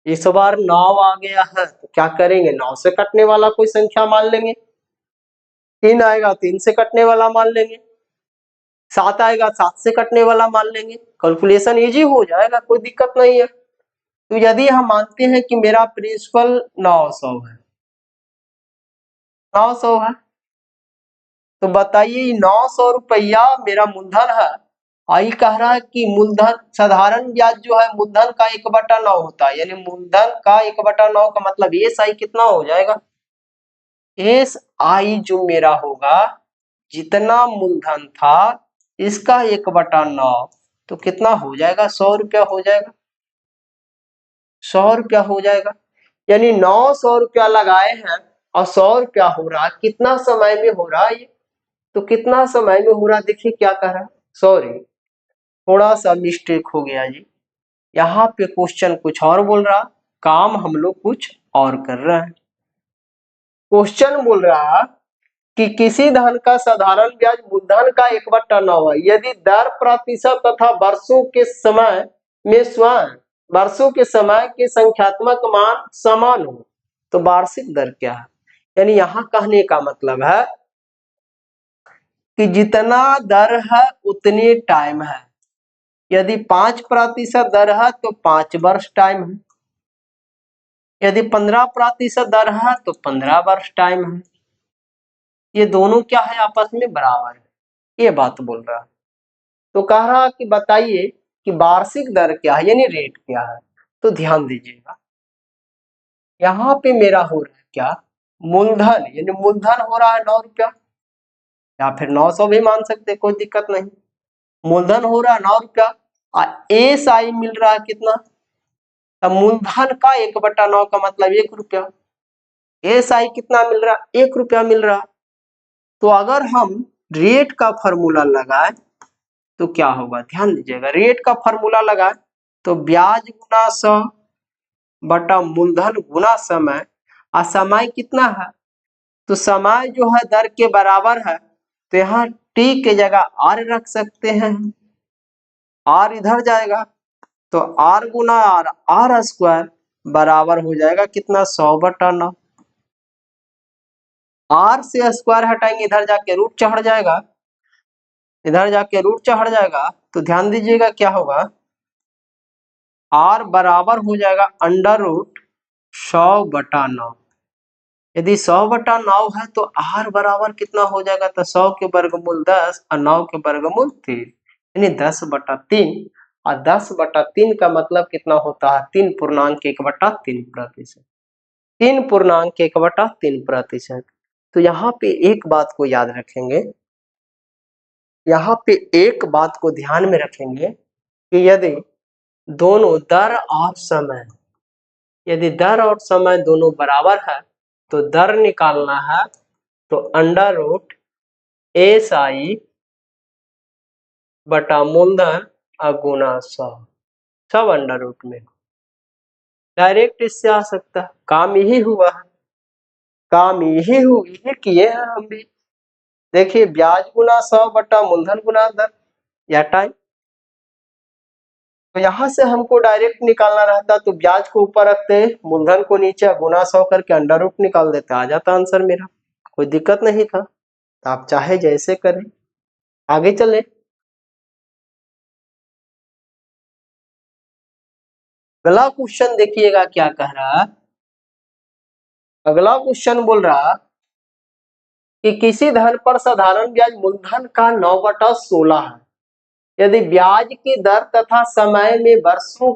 इस बार 9 आ गया है तो क्या करेंगे, 9 से कटने वाला कोई संख्या मान लेंगे, 3 आएगा 3 से कटने वाला मान लेंगे, 7 आएगा 7 से कटने वाला मान लेंगे, कैलकुलेशन इजी हो जाएगा, कोई दिक्कत नहीं है। तो यदि हम मानते हैं कि मेरा प्रिंसिपल 900 है, 900 है, तो बताइए 900 रुपया मेरा मूलधन है, आई कह रहा है कि मूलधन साधारण ब्याज जो है मूलधन का 1/9 होता है, यानी मूलधन का 1/9 का मतलब एस आई कितना हो जाएगा, एस आई जो मेरा होगा जितना मूलधन था इसका 1/9, तो कितना हो जाएगा, 100 रुपया हो जाएगा, 100 रुपया हो जाएगा, यानी 900 रुपया लगाए हैं और 100 रुपया हो रहा, कितना समय में हो रहा है ये, तो कितना समय में हो रहा, देखिए क्या कह रहा है, सॉरी थोड़ा सा मिस्टेक हो गया जी, यहाँ पे क्वेश्चन कुछ और बोल रहा, काम हम लोग कुछ और कर रहे हैं। क्वेश्चन बोल रहा कि किसी धन का साधारण ब्याज मूलधन का 1/9 है, यदि दर प्रतिशत तथा वर्षों के समय में स्वयं वर्षों के समय के संख्यात्मक मान समान हो तो वार्षिक दर क्या है, यानी यहाँ कहने का मतलब है कि जितना दर है उतनी टाइम है। यदि 5% दर है तो 5 वर्ष टाइम है, यदि 15% दर है तो 15 वर्ष टाइम है। ये दोनों क्या है, आपस में बराबर है, ये बात बोल रहा है। तो कह रहा कि बताइए कि वार्षिक दर क्या है, यानी रेट क्या है। तो ध्यान दीजिएगा, यहाँ पे मेरा हो रहा है क्या, मूलधन, यानी मूलधन हो रहा है 9 रुपया, या फिर 900 भी मान सकते, कोई दिक्कत नहीं। मूलधन हो रहा है 9 रुपया और एसआई मिल रहा है कितना, तब मूलधन का 1/9 का मतलब 1 रुपया, एसआई कितना मिल रहा है, 1 रुपया मिल रहा है। तो अगर हम रेट का फॉर्मूला लगाए तो क्या होगा, ध्यान दीजिएगा, रेट का फॉर्मूला लगाए तो ब्याज गुना 100 बटा मूलधन गुना समय, और समय कितना है, तो समय जो है दर के बराबर है, तो यहाँ टी के जगह आर रख सकते हैं, आर इधर जाएगा तो आर गुना आर, आर स्क्वायर बराबर हो जाएगा कितना, 100/9। आर से स्क्वायर हटाएंगे, इधर जाके रूट चढ़ जाएगा, इधर जाके रूट चढ़ जाएगा, तो ध्यान दीजिएगा क्या होगा, आर बराबर हो जाएगा √100/9। यदि 100/9 है तो आर बराबर कितना हो जाएगा, तो 100 के वर्गमूल 10 और 9 के वर्गमूल 3, यानी 10/3। और 10/3 का मतलब कितना होता है, 3.1/3%, 3.1/3%। तो यहाँ पे एक बात को याद रखेंगे, यहाँ पे एक बात को ध्यान में रखेंगे कि यदि दोनों दर और समय, यदि दर और समय दोनों बराबर है तो दर निकालना है, तो √SI बटा मूलधन गुना 100, सब √ में डायरेक्ट इससे आ सकता है। काम यही हुआ है, काम यही किए हैं हम भी। देखिए, ब्याज गुना 100 बटा मूलधन गुना दर या टाइम। तो यहाँ से हमको डायरेक्ट निकालना रहता तो ब्याज को ऊपर रखते, मूलधन को नीचे, गुना 100 करके √ निकाल देते, आ जाता आंसर मेरा, कोई दिक्कत नहीं था। तो आप चाहे जैसे करें, आगे चले। अगला क्वेश्चन देखिएगा क्या कह रहा है। अगला क्वेश्चन बोल रहा कि किसी धन पर साधारण ब्याज मूलधन का 9/16 है, यदि ब्याज की दर तथा समय में वर्षों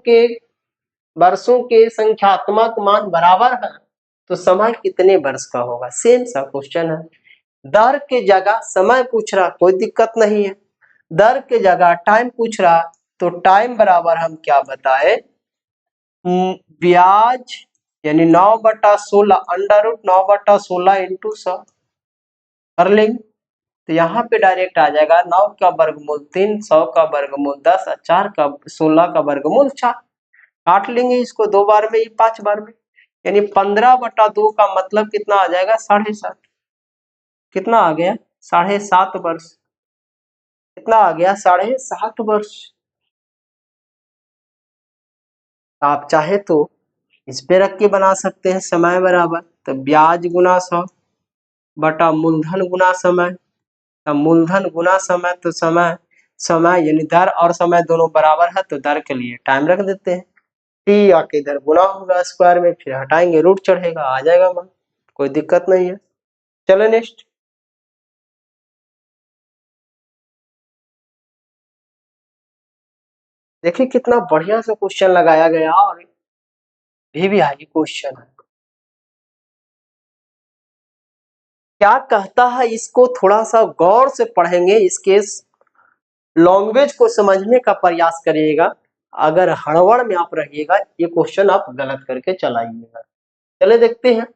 के संख्यात्मक मान बराबर है तो समय कितने वर्ष का होगा। सेम सा क्वेश्चन है, दर के जगह समय पूछ रहा, कोई दिक्कत नहीं है, दर के जगह टाइम पूछ रहा, तो टाइम बराबर हम क्या बताए, ब्याज यानी 9/16, √9/16 इंटू 100 कर लेंगे। तो यहाँ पे डायरेक्ट आ जाएगा 9 का वर्गमूल 3, 100 का वर्गमूल 10 और 16 का वर्गमूल 4। काट लेंगे इसको 2 बार में, ये 5 बार में, यानी 15/2 का मतलब कितना आ जाएगा, 7.5। कितना आ गया, 7.5 वर्ष। कितना आ गया, 7.5 वर्ष। आप चाहे तो इस पे रख के बना सकते हैं, समय बराबर, तो ब्याज गुना 100 बटा मूलधन गुना समय, तो मूलधन गुना समय, तो समय यानी दर और समय दोनों बराबर है, तो दर के लिए टाइम रख देते हैं, टी आके इधर गुना होगा स्क्वायर में, फिर हटाएंगे रूट चढ़ेगा, आ जाएगा मान, कोई दिक्कत नहीं है। चलो नेक्स्ट। देखिए कितना बढ़िया से क्वेश्चन लगाया गया, और भी हाई क्वेश्चन है। क्या कहता है, इसको थोड़ा सा गौर से पढ़ेंगे, इसके लैंग्वेज को समझने का प्रयास करिएगा। अगर हड़बड़ में आप रहिएगा, ये क्वेश्चन आप गलत करके चलाइएगा। चले देखते हैं।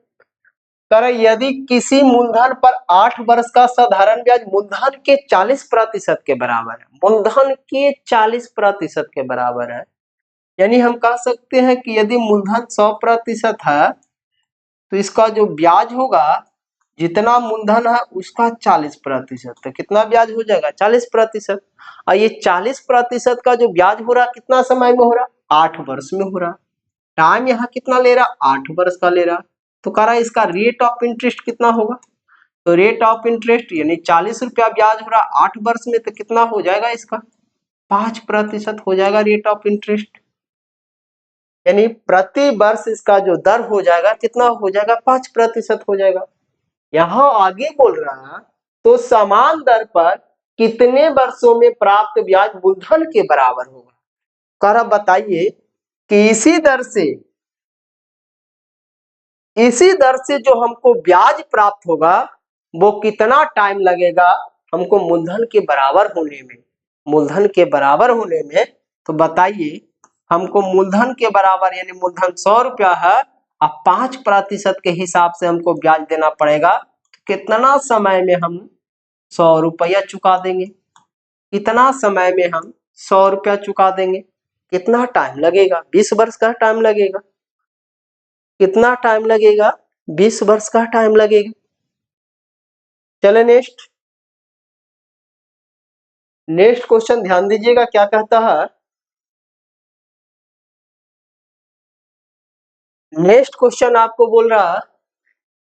कर यदि किसी मूलधन पर 8 वर्ष का साधारण ब्याज मूलधन के 40% के बराबर है, मूलधन के 40% के बराबर है, यानी हम कह सकते हैं कि यदि मूलधन 100% है तो इसका जो ब्याज होगा, जितना मूलधन है उसका 40%, तो कितना ब्याज हो जाएगा, 40%। और ये 40% का जो ब्याज हो रहा, कितना समय में हो रहा, 8 वर्ष में हो रहा। टाइम यहाँ कितना ले रहा, 8 वर्ष का ले रहा। तो कह रहा है इसका रेट ऑफ इंटरेस्ट कितना होगा। तो रेट ऑफ इंटरेस्ट यानी 40 रुपया ब्याज हो रहा 8 वर्ष में, तो कितना हो जाएगा इसका 5% हो जाएगा रेट ऑफ इंटरेस्ट। यानी प्रति वर्ष इसका जो दर हो जाएगा कितना हो जाएगा 5% हो जाएगा। यहाँ आगे बोल रहा है तो समान दर पर कितने वर्षों में प्राप्त ब्याज मूलधन के बराबर होगा। कह रहा बताइए कि इसी दर से जो हमको ब्याज प्राप्त होगा वो कितना टाइम लगेगा हमको मूलधन के बराबर होने में। मूलधन के बराबर होने में तो बताइए हमको मूलधन के बराबर यानी मूलधन 100 रुपया है और 5% के हिसाब से हमको ब्याज देना पड़ेगा। तो कितना समय में हम 100 रुपया चुका देंगे, कितना समय में हम 100 रुपया चुका देंगे, कितना टाइम लगेगा 20 वर्ष का टाइम लगेगा। कितना टाइम लगेगा 20 वर्ष का टाइम लगेगा। चले नेक्स्ट क्वेश्चन ध्यान दीजिएगा क्या कहता है। नेक्स्ट क्वेश्चन आपको बोल रहा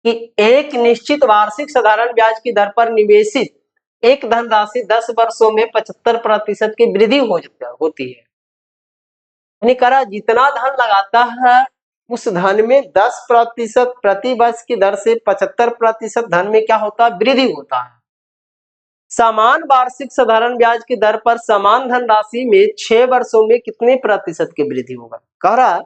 कि एक निश्चित वार्षिक साधारण ब्याज की दर पर निवेशित एक धनराशि 10 वर्षों में 75% की वृद्धि होती है। यानी करा जितना धन लगाता है उस धन में 10% प्रति वर्ष की दर से 75% धन में क्या होता है वृद्धि होता है। समान वार्षिक साधारण ब्याज की दर पर समान धनराशि में 6 वर्षों में कितने प्रतिशत की वृद्धि होगा। कह रहा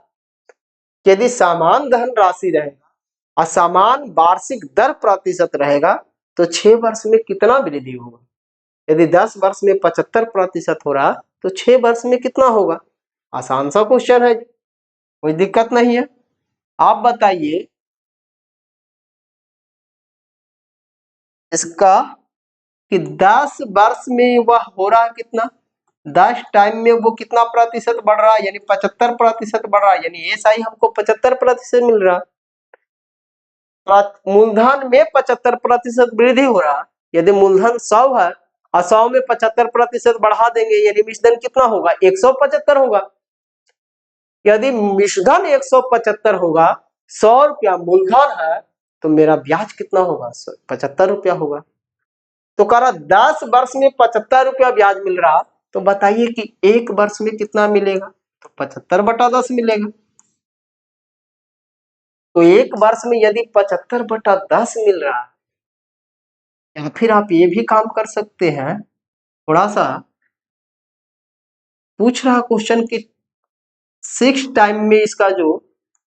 यदि समान धन राशि रहेगा और समान वार्षिक दर प्रतिशत रहेगा तो 6 वर्ष में कितना वृद्धि होगा। यदि 10 वर्ष में 75% हो रहा तो 6 वर्ष में कितना होगा। आसान सा क्वेश्चन है, कोई दिक्कत नहीं है। आप बताइए इसका कि 10 वर्ष में वह हो रहा है कितना, 10 टाइम में वो कितना प्रतिशत बढ़ रहा है यानी 75% बढ़ रहा है, यानी ऐसा ही हमको 75% मिल रहा है। मूलधन में 75% वृद्धि हो रहा। यदि मूलधन 100 है और 100 में 75% बढ़ा देंगे यानी मिश्रधन कितना होगा 175 होगा। यदि मिश्रधन 175 होगा 100 रुपया मूलधन है तो मेरा ब्याज कितना होगा 75 रुपया होगा। तो कह रहा 10 वर्ष में 75 रुपया ब्याज मिल रहा तो बताइए कि एक वर्ष में कितना मिलेगा। तो 75/10 मिलेगा। तो एक वर्ष में यदि 75/10 मिल रहा या फिर आप ये भी काम कर सकते हैं, थोड़ा सा पूछ रहा क्वेश्चन कि 6 टाइम में इसका जो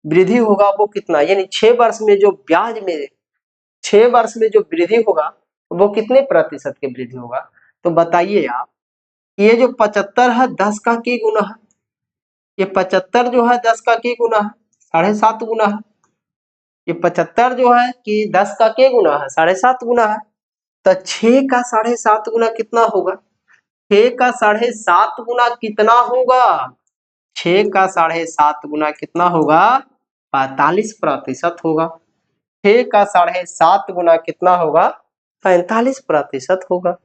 वृद्धि होगा वो कितना, यानी 6 वर्ष में जो ब्याज में 6 वर्ष में जो वृद्धि होगा वो कितने प्रतिशत की वृद्धि होगा। तो बताइए आप ये जो 75 है 10 का की गुना है, ये 75 जो है 10 का की गुना है 7.5 गुना है। ये 75 जो है कि 10 का के गुना है 7.5 गुना है। तो 6 का 7.5 गुना कितना होगा, 6 का 7.5 गुना कितना होगा, 6 का 7.5 गुना कितना होगा 45% होगा। 6 का 7.5 गुना कितना होगा 45% होगा।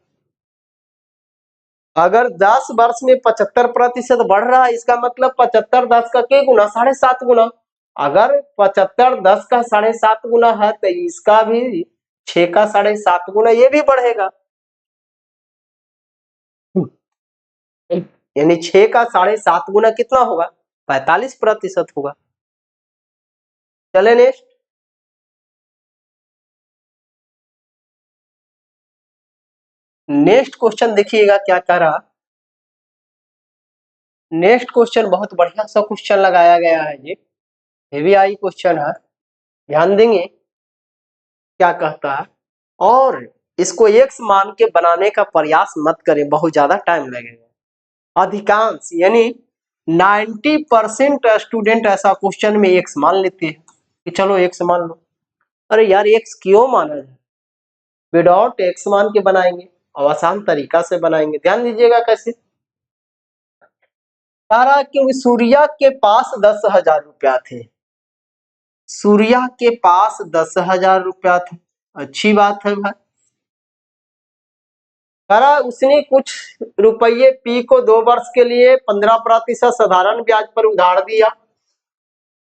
अगर 10 वर्ष में 75% बढ़ रहा है इसका मतलब 75 10 का के गुना 7.5 गुना। अगर 75 10 का 7.5 गुना है तो इसका भी 6 का 7.5 गुना ये भी बढ़ेगा, यानी 6 का 7.5 गुना कितना होगा 45% होगा। चले नेक्स्ट क्वेश्चन देखिएगा क्या कह रहा। नेक्स्ट क्वेश्चन बहुत बढ़िया सा क्वेश्चन लगाया गया है, ये हेवी आई क्वेश्चन है, ध्यान देंगे क्या कहता है। और इसको एक्स मान के बनाने का प्रयास मत करें, बहुत ज्यादा टाइम लगेगा। अधिकांश यानी 90% स्टूडेंट ऐसा क्वेश्चन में एक्स मान लेते हैं कि चलो एक्स मान लो। अरे यार एक्स क्यों माना जाए, विदाउट एक्स मान के बनाएंगे और आसान तरीका से बनाएंगे। ध्यान दीजिएगा कैसे। तारा क्योंकि सूर्या के पास 10,000 रुपया थे, सूर्या के पास 10,000 रुपया थे, अच्छी बात है भाई। तारा उसने कुछ रुपये पी को 2 वर्ष के लिए 15% साधारण ब्याज पर उधार दिया।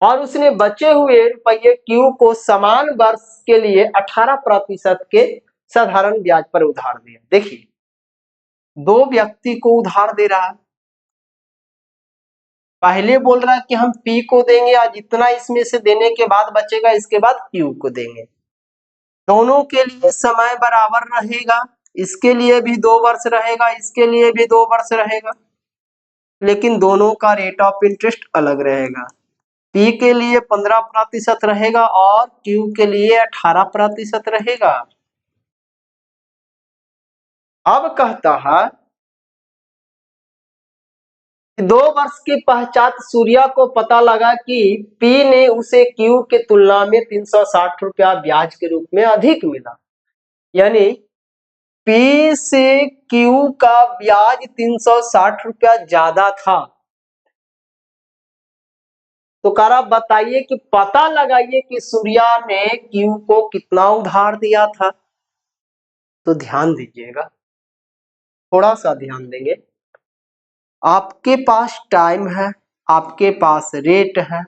और उसने बचे हुए रुपये क्यू को समान वर्ष के लिए 18% के साधारण ब्याज पर उधार दिया। देखिए, दो व्यक्ति को उधार दे रहा है, पहले बोल रहा है कि हम पी को देंगे, आज इतना इसमें से देने के बाद बचेगा, इसके बाद क्यू को देंगे। दोनों के लिए समय बराबर रहेगा, इसके लिए भी 2 वर्ष रहेगा, इसके लिए भी 2 वर्ष रहेगा, लेकिन दोनों का रेट ऑफ इंटरेस्ट अलग रहेगा। पी के लिए 15% रहेगा और क्यू के लिए 18% रहेगा। अब कहता है 2 वर्ष के पश्चात सूर्या को पता लगा कि पी ने उसे क्यू के तुलना में 360 रुपया ब्याज के रूप में अधिक मिला, यानी पी से क्यू का ब्याज 360 रुपया ज्यादा था। तो करा बताइए कि पता लगाइए कि सूर्या ने क्यू को कितना उधार दिया था। तो ध्यान दीजिएगा, थोड़ा सा ध्यान देंगे। आपके पास टाइम है, आपके पास रेट है।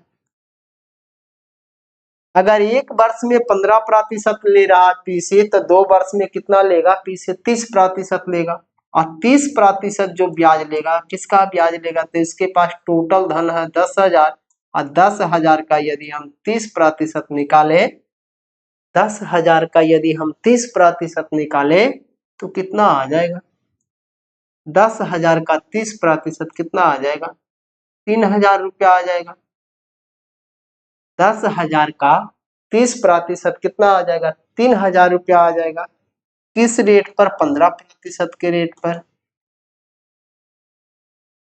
अगर 1 वर्ष में 15% ले रहा है पी से, तो 2 वर्ष में कितना लेगा? पी से 30% लेगा, और 30% जो ब्याज लेगा, किसका ब्याज लेगा? तो इसके पास टोटल धन है 10,000, और 10,000 का यदि हम 30% निकाले, 10,000 का यदि हम 30% निकाले तो कितना आ जाएगा? 10,000 का 30% कितना आ जाएगा? 3,000 रुपया आ जाएगा। 10,000 का 30% कितना आ जाएगा? 3,000 रुपया आ जाएगा। किस रेट पर? 15% के रेट पर।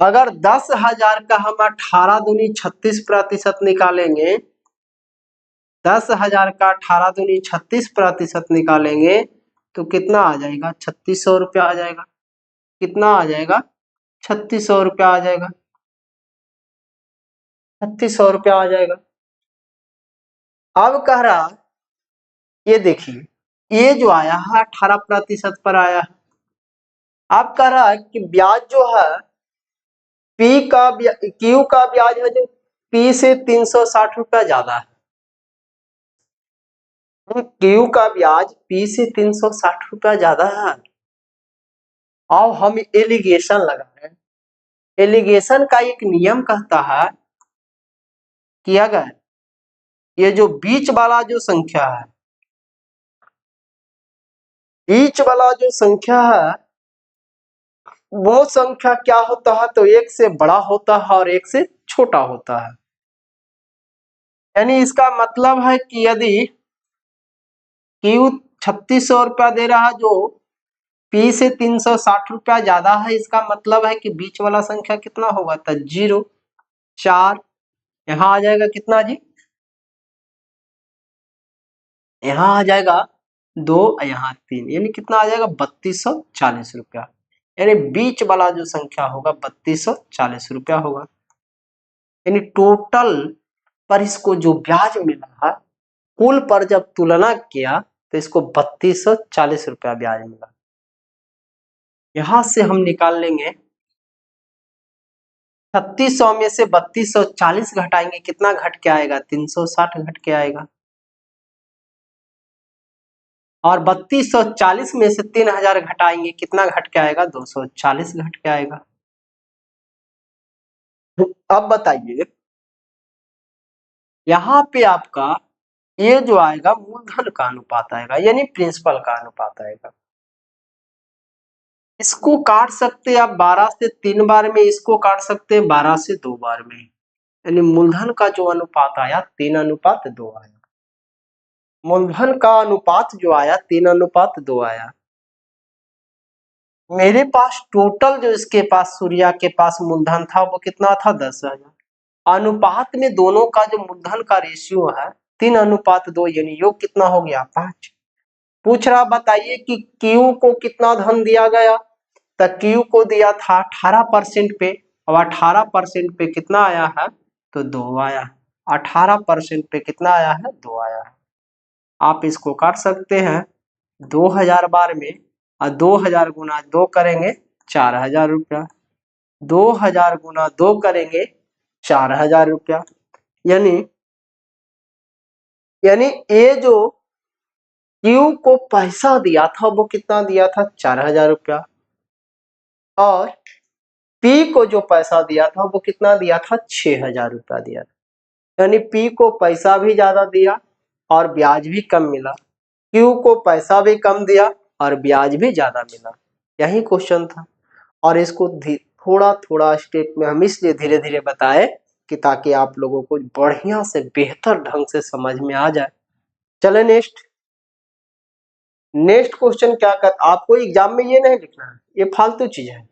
अगर 10,000 का हम 18 दूनी 36% निकालेंगे, 10,000 का 18 दूनी 36% निकालेंगे तो कितना आ जाएगा? 3,600 रुपया आ जाएगा। कितना आ जाएगा? 3,600 रुपया आ जाएगा। 3,600 रुपया आ जाएगा। अब कह रहा, ये देखिए, ये जो आया है 18% पर आया है। अब कह रहा है कि ब्याज जो है पी का क्यू का ब्याज है जो पी से 360 रुपया ज्यादा है। क्यू का ब्याज पी से 360 रुपया ज्यादा है। और हम एलिगेशन लगा रहे हैं। एलिगेशन का एक नियम कहता है कि अगर ये जो बीच वाला जो संख्या है, बीच वाला जो संख्या है वो संख्या क्या होता है? तो 1 से बड़ा होता है और 1 से छोटा होता है। यानी इसका मतलब है कि यदि क्यू 3,600 रुपया दे रहा है जो पी से 360 रुपया ज्यादा है, इसका मतलब है कि बीच वाला संख्या कितना होगा? तो 0, 4, यहाँ आ जाएगा कितना जी? यहाँ आ जाएगा 2, यहाँ 3, यानी कितना आ जाएगा? 3,240 रुपया। यानी बीच वाला जो संख्या होगा 3,240 रुपया होगा। यानी टोटल पर इसको जो ब्याज मिला है, कुल पर जब तुलना किया तो इसको 3,240 रुपया ब्याज मिला। यहां से हम निकाल लेंगे 3,600 में से 3,240 घटाएंगे, कितना घट के आएगा? 360 घट के आएगा। और 3,240 में से 3,000 घटाएंगे, कितना घट के आएगा? 240 घट के आएगा। अब बताइए, यहाँ पे आपका ये जो आएगा मूलधन का अनुपात आएगा, यानी प्रिंसिपल का अनुपात आएगा। इसको काट सकते हैं आप 12 से 3 बार में, इसको काट सकते हैं 12 से 2 बार में, यानी मूलधन का जो अनुपात आया 3:2 आया। मूलधन का अनुपात जो आया 3:2 आया। मेरे पास टोटल जो इसके पास सूर्या के पास मूलधन था वो कितना था? 10,000। अनुपात में दोनों का जो मूलधन का रेशियो है 3:2, यानी योग कितना हो गया? 5। पूछ रहा, बताइए कि क्यू को कितना धन दिया गया? तो क्यू को दिया था 18% पे, और 18% पे कितना आया है? तो 2 आया। 18% पे कितना आया है? 2 आया है। आप इसको काट सकते हैं 2,000 बार में, और 2,000 गुना 2 करेंगे 4,000 रुपया। 2,000 गुना 2 करेंगे 4,000 रुपया, यानी यानी ये जो क्यू को पैसा दिया था वो कितना दिया था, 4,000 रुपया, और पी को जो पैसा दिया था वो कितना दिया था, 6,000 रुपया दिया था। यानी पी को पैसा भी ज्यादा दिया और ब्याज भी कम मिला, क्यू को पैसा भी कम दिया और ब्याज भी ज्यादा मिला। यही क्वेश्चन था। और इसको थोड़ा थोड़ा स्टेप में हम इसलिए धीरे धीरे बताए कि ताकि आप लोगों को बढ़िया से बेहतर ढंग से समझ में आ जाए। चले नेक्स्ट। नेक्स्ट क्वेश्चन क्या कर, आपको एग्जाम में ये नहीं लिखना है, ये फालतू चीज है,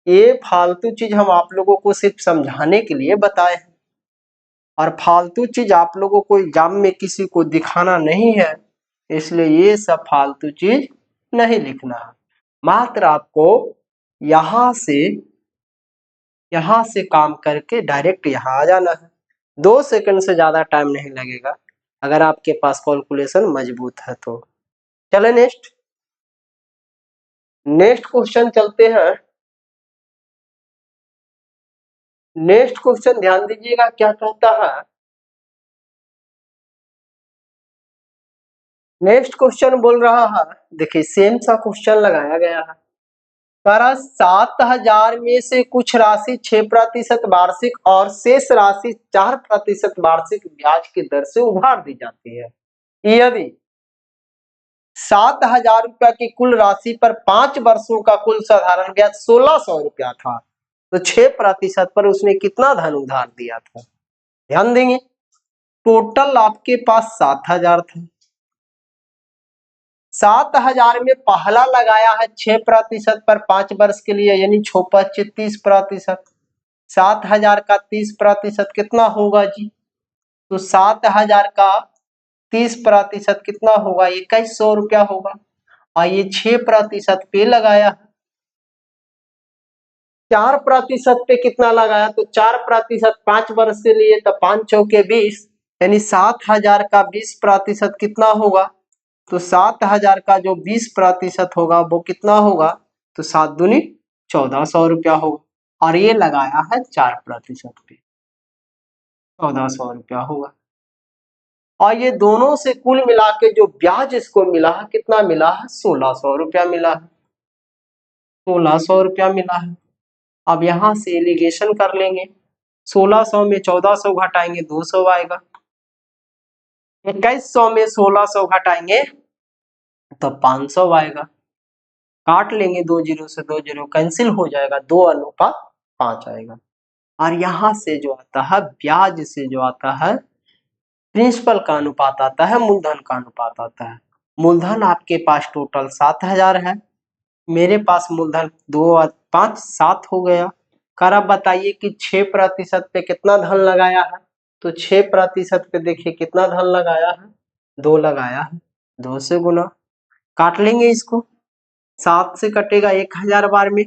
ये फालतू चीज हम आप लोगों को सिर्फ समझाने के लिए बताए हैं, और फालतू चीज आप लोगों को एग्जाम में किसी को दिखाना नहीं है, इसलिए ये सब फालतू चीज नहीं लिखना है। मात्र आपको यहां से काम करके डायरेक्ट यहाँ आ जाना है। 2 सेकंड से ज्यादा टाइम नहीं लगेगा अगर आपके पास कैलकुलेशन मजबूत है तो। चले नेक्स्ट। नेक्स्ट क्वेश्चन चलते हैं। नेक्स्ट क्वेश्चन ध्यान दीजिएगा क्या कहता है। नेक्स्ट क्वेश्चन बोल रहा है, देखिए सेम सा क्वेश्चन लगाया गया है। 7,000 में से कुछ राशि 6% वार्षिक और शेष राशि 4% वार्षिक ब्याज की दर से उधार दी जाती है। यदि 7,000 रुपया की कुल राशि पर 5 वर्षों का कुल साधारण ब्याज 1,600 रुपया था, तो 6% पर उसने कितना धन उधार दिया था। ध्यान देंगे, टोटल आपके पास 7,000 था। 7,000 में पहला लगाया है 6% पर 5 वर्ष के लिए, यानी 6/25%। 7,000 का 30% कितना होगा जी, तो 7,000 का 30% कितना होगा, 2,100 रुपया होगा। और ये 6% पे लगाया है। 4% पे कितना लगाया, तो 4% 5 वर्ष के लिए, तो 5 चौके 20, यानी 7,000 का 20% कितना होगा, तो 7,000 का जो 20% होगा वो कितना होगा, तो 7 दूनी 1,400 रुपया होगा। और ये लगाया है 4% पे, 1,400 रुपया होगा। और ये दोनों से कुल मिला के जो ब्याज इसको मिला है कितना मिला है, 1,600 रुपया मिला है, 1,600 रुपया मिला है। अब यहां से एलिगेशन कर लेंगे, 1,600 में 1,400 घटाएंगे 200 आएगा, 2,100 में 1,600 घटाएंगे तो 500 आएगा। काट लेंगे 2 जीरो से, 2 जीरो कैंसिल हो जाएगा, 2:5 आएगा। और यहां से जो आता है ब्याज से जो आता है, प्रिंसिपल का अनुपात आता है, मूलधन का अनुपात आता है। मूलधन आपके पास टोटल 7,000 है, मेरे पास मूलधन 2 और 5 7 हो गया। कर अब बताइए कि 6% पे कितना धन लगाया है, तो 6% पे देखिए कितना धन लगाया है, 2 लगाया है, 2 से गुना। काट लेंगे इसको, 7 से कटेगा 1,000 बार में,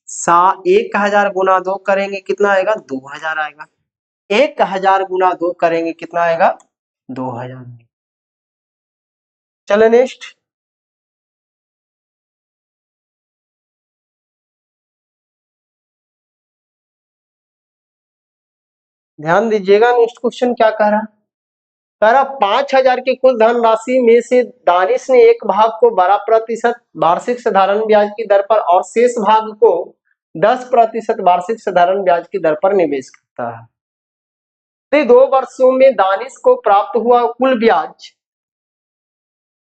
1,000 गुना 2 करेंगे कितना आएगा, 2,000 आएगा। 1,000 गुना 2 करेंगे कितना आएगा, 2,000। चले नेक्स्ट। ध्यान दीजिएगा, नेक्स्ट क्वेश्चन क्या कह रहा है। कह रहा 5,000 की कुल धन राशि में से दानिश ने एक भाग को 12% वार्षिक साधारण ब्याज की दर पर और शेष भाग को 10% वार्षिक साधारण ब्याज की दर पर निवेश करता है। 2 वर्षों में दानिश को प्राप्त हुआ कुल ब्याज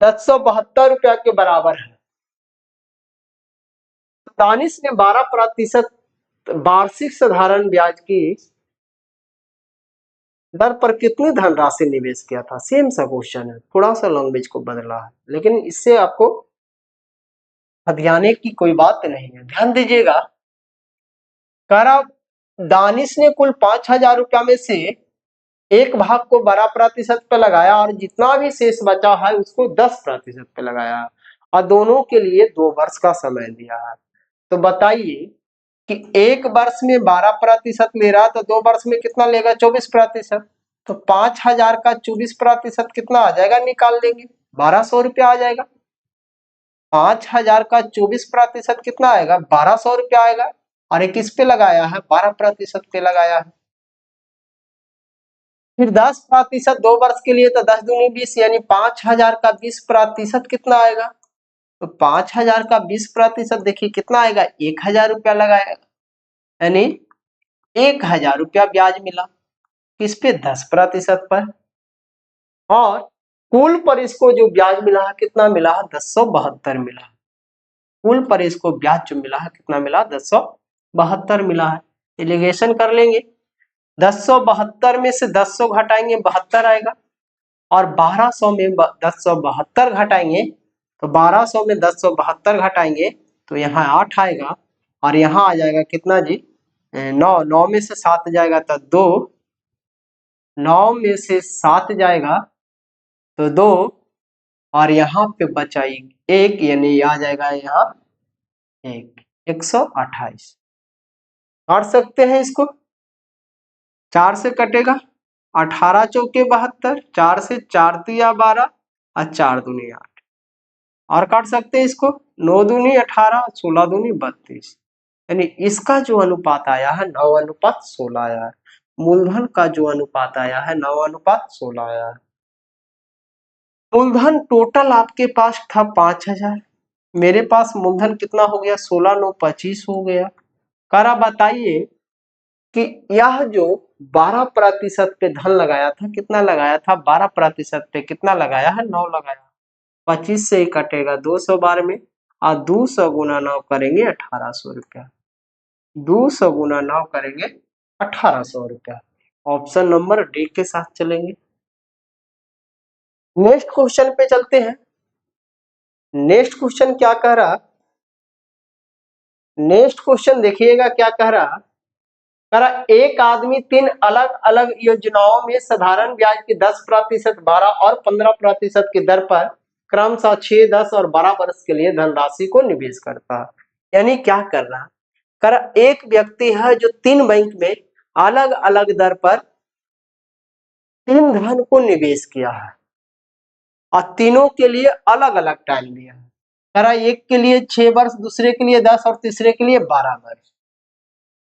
772 रुपया के बराबर है। दानिश ने 12% वार्षिक साधारण ब्याज की दर पर कितनी धनराशि निवेश किया था। सेम सा क्वेश्चन है, थोड़ा सा लैंग्वेज को बदला है, लेकिन इससे आपको हथियाने की कोई बात नहीं है। ध्यान दीजिएगा, करा दानिश ने कुल 5,000 रुपया में से एक भाग को 12% पे लगाया और जितना भी शेष बचा है उसको 10% पे लगाया, और दोनों के लिए 2 वर्ष का समय दिया है। तो बताइए कि एक वर्ष में 12% ले रहा है तो 2 वर्ष में कितना लेगा, 24%। तो 5,000 का 24% कितना आ जाएगा, निकाल लेंगे, 1,200 रुपया आ जाएगा। 5,000 का 24% कितना आएगा, 1,200 रुपया आएगा। और एक किस पे लगाया है, 12% पे लगाया है। फिर 10% 2 वर्ष के लिए तो 10 दूनी 20 यानी 5,000 का 20% कितना आएगा? तो 5,000 का 20% देखिए कितना आएगा? 1,000 रुपया लगाएगा, यानी 1,000 रुपया ब्याज मिला किस पे? 10% पर। और कुल पर इसको जो ब्याज मिला है कितना मिला है? 1072 मिला। कुल पर इसको ब्याज जो मिला है कितना मिला? 1072 मिला है। एलिगेशन कर लेंगे, 1072 में से 10 घटाएंगे 72 आएगा, और 1200 में 1072 घटाएंगे तो 1200 में 1072 घटाएंगे तो यहाँ 8 आएगा, और यहाँ आ जाएगा कितना जी? 9। 9 में से 7 जाएगा तो 2, 9 में से 7 जाएगा तो 2, और यहाँ पे बचा 1 यानी आ जाएगा यहाँ 128। काट सकते हैं इसको, 4 से कटेगा, 18 चौके 72, 4 से 4 तिया 12 और 4 दूनी 8। और काट सकते हैं इसको, 9 दूनी 18, 16 दूनी 32, यानी इसका जो अनुपात आया है 9:16 आया है। मूलधन का जो अनुपात आया है 9:16 आया है। मूलधन टोटल आपके पास था 5,000, मेरे पास मूलधन कितना हो गया? 16,925 हो गया। करा बताइए कि यह जो 12% पे धन लगाया था, कितना लगाया था? 12% पे कितना लगाया है? 9 लगाया। 25 से ही कटेगा 212 में, और 200 गुना 9 करेंगे 1800 रुपया। 200 गुना 9 करेंगे 1800 रुपया। ऑप्शन नंबर डी के साथ चलेंगे। नेक्स्ट क्वेश्चन पे चलते हैं। नेक्स्ट क्वेश्चन क्या कह रहा? नेक्स्ट क्वेश्चन देखिएगा क्या कह रहा? कह रहा एक आदमी 3 अलग अलग योजनाओं में साधारण ब्याज की 10%, 12 और 15% की दर पर क्रमशः 6, 10 और 12 वर्ष के लिए धनराशि को निवेश करता है। यानी क्या कर रहा? कह रहा एक व्यक्ति है जो 3 बैंक में अलग अलग दर पर 3 धन को निवेश किया है, और तीनों के लिए अलग अलग टाइम दिया है। कह रहा एक के लिए 6 वर्ष, दूसरे के लिए 10 और तीसरे के लिए 12 वर्ष।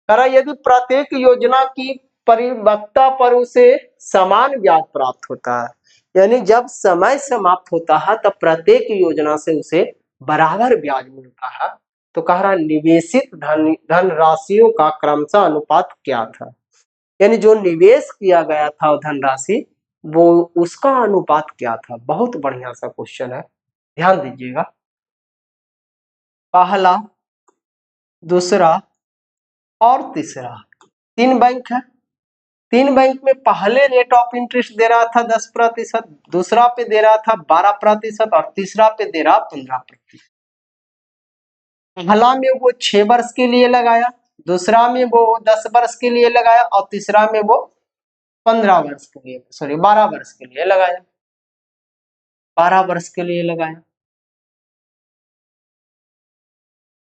कह रहा यदि प्रत्येक योजना की परिपक्वता पर उसे समान ब्याज प्राप्त होता है, यानी जब समय समाप्त होता है तब प्रत्येक योजना से उसे बराबर ब्याज मिलता है, तो कह रहा निवेशित धन राशियों का क्रमशः अनुपात क्या था? यानी जो निवेश किया गया था धनराशि वो उसका अनुपात क्या था? बहुत बढ़िया सा क्वेश्चन है, ध्यान दीजिएगा। पहला, दूसरा और तीसरा 3 बैंक है। 3 बैंक में पहले रेट ऑफ इंटरेस्ट दे रहा था 10%, दूसरा पे दे रहा था 12% और तीसरा पे दे रहा 15%। पहला में वो 6 वर्ष के लिए लगाया, दूसरा में वो 10 वर्ष के लिए लगाया, और तीसरा में वो 15 वर्ष के लिए, सॉरी 12 वर्ष के लिए लगाया। 12 वर्ष के लिए लगाया।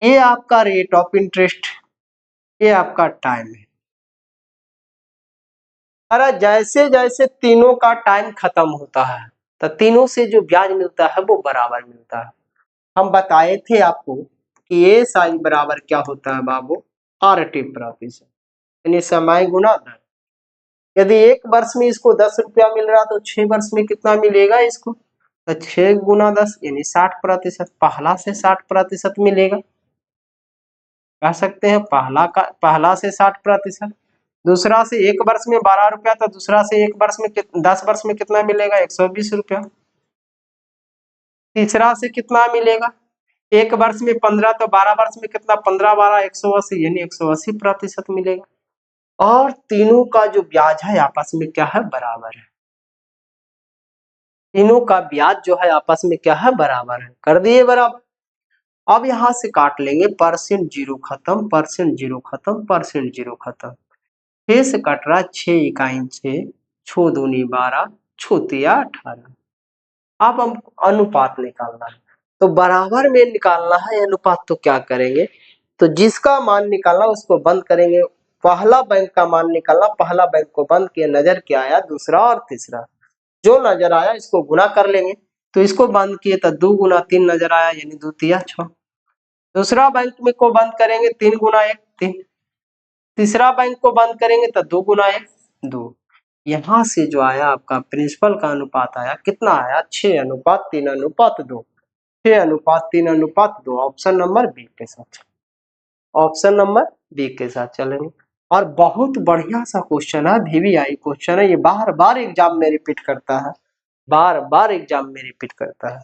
ये आपका रेट ऑफ इंटरेस्ट, ये आपका टाइम है। अरे जैसे जैसे तीनों का टाइम खत्म होता है तो तीनों से जो ब्याज मिलता है वो बराबर मिलता है। हम बताए थे आपको कि ए साई बराबर क्या होता है बाबू? RT%, यानी समय गुना दर। यदि 1 वर्ष में इसको 10 रुपया मिल रहा तो 6 वर्ष में कितना मिलेगा इसको? तो 6 गुना 10 यानी 60%। पहला से 60% मिलेगा, कह सकते हैं पहला से 60%। दूसरा से 1 वर्ष में 12 रुपया, तो दूसरा से 1 वर्ष में 10 वर्ष में कितना मिलेगा? 120 रुपया। तीसरा से कितना मिलेगा? 1 वर्ष में 15, तो 12 वर्ष में कितना? 15 12 180, यानी 180% मिलेगा। और तीनों का जो ब्याज है आपस में क्या है? बराबर है। तीनों का ब्याज जो है आपस में क्या है? बराबर है। कर दिए बराबर। अब यहां से काट लेंगे, परसेंट जीरो खत्म, परसेंट जीरो खत्म, परसेंट जीरो खत्म। 6 से कट रहा, 6 इकाई 6, 6 दूनी 12, 6 तिया 18। अब हम अनुपात निकालना है, तो बराबर में निकालना है अनुपात, तो क्या करेंगे? तो जिसका मान निकालना उसको बंद करेंगे। पहला बैंक का मान निकालना, पहला बैंक को बंद किया, नजर क्या आया? दूसरा और तीसरा। जो नजर आया इसको गुना कर लेंगे, तो इसको बंद किए तो 2 गुना 3 नजर आया, यानी 2 तिया 6। दूसरा बैंक में को बंद करेंगे, 3 गुना 1 3। तीसरा बैंक को बंद करेंगे तो 2 गुना 1 2, यहां से जो आया आपका प्रिंसिपल का अनुपात आया, कितना आया 6:3:2, 6:3:2। ऑप्शन नंबर बी के साथ, ऑप्शन नंबर बी के साथ चलेंगे। और बहुत बढ़िया सा क्वेश्चन है, VVI क्वेश्चन है, ये बार बार एग्जाम में रिपीट करता है, बार बार एग्जाम में रिपीट करता है।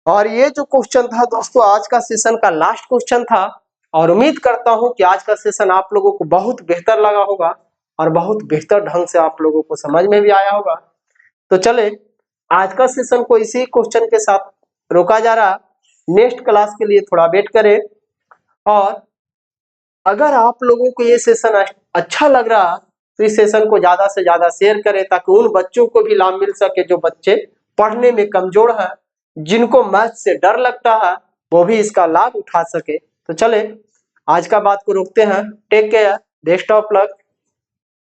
और ये जो क्वेश्चन था दोस्तों आज का सेशन का लास्ट क्वेश्चन था, और उम्मीद करता हूं कि आज का सेशन आप लोगों को बहुत बेहतर लगा होगा और बहुत बेहतर ढंग से आप लोगों को समझ में भी आया होगा। तो चले आज का सेशन को इसी क्वेश्चन के साथ रोका जा रहा, नेक्स्ट क्लास के लिए थोड़ा वेट करें। और अगर आप लोगों को ये सेशन अच्छा लग रहा तो इस सेशन को ज्यादा से ज्यादा शेयर करें, ताकि उन बच्चों को भी लाभ मिल सके जो बच्चे पढ़ने में कमजोर हैं, जिनको मैथ से डर लगता है, वो भी इसका लाभ उठा सके। तो चले आज का बात को रोकते हैं। Take care, best of luck.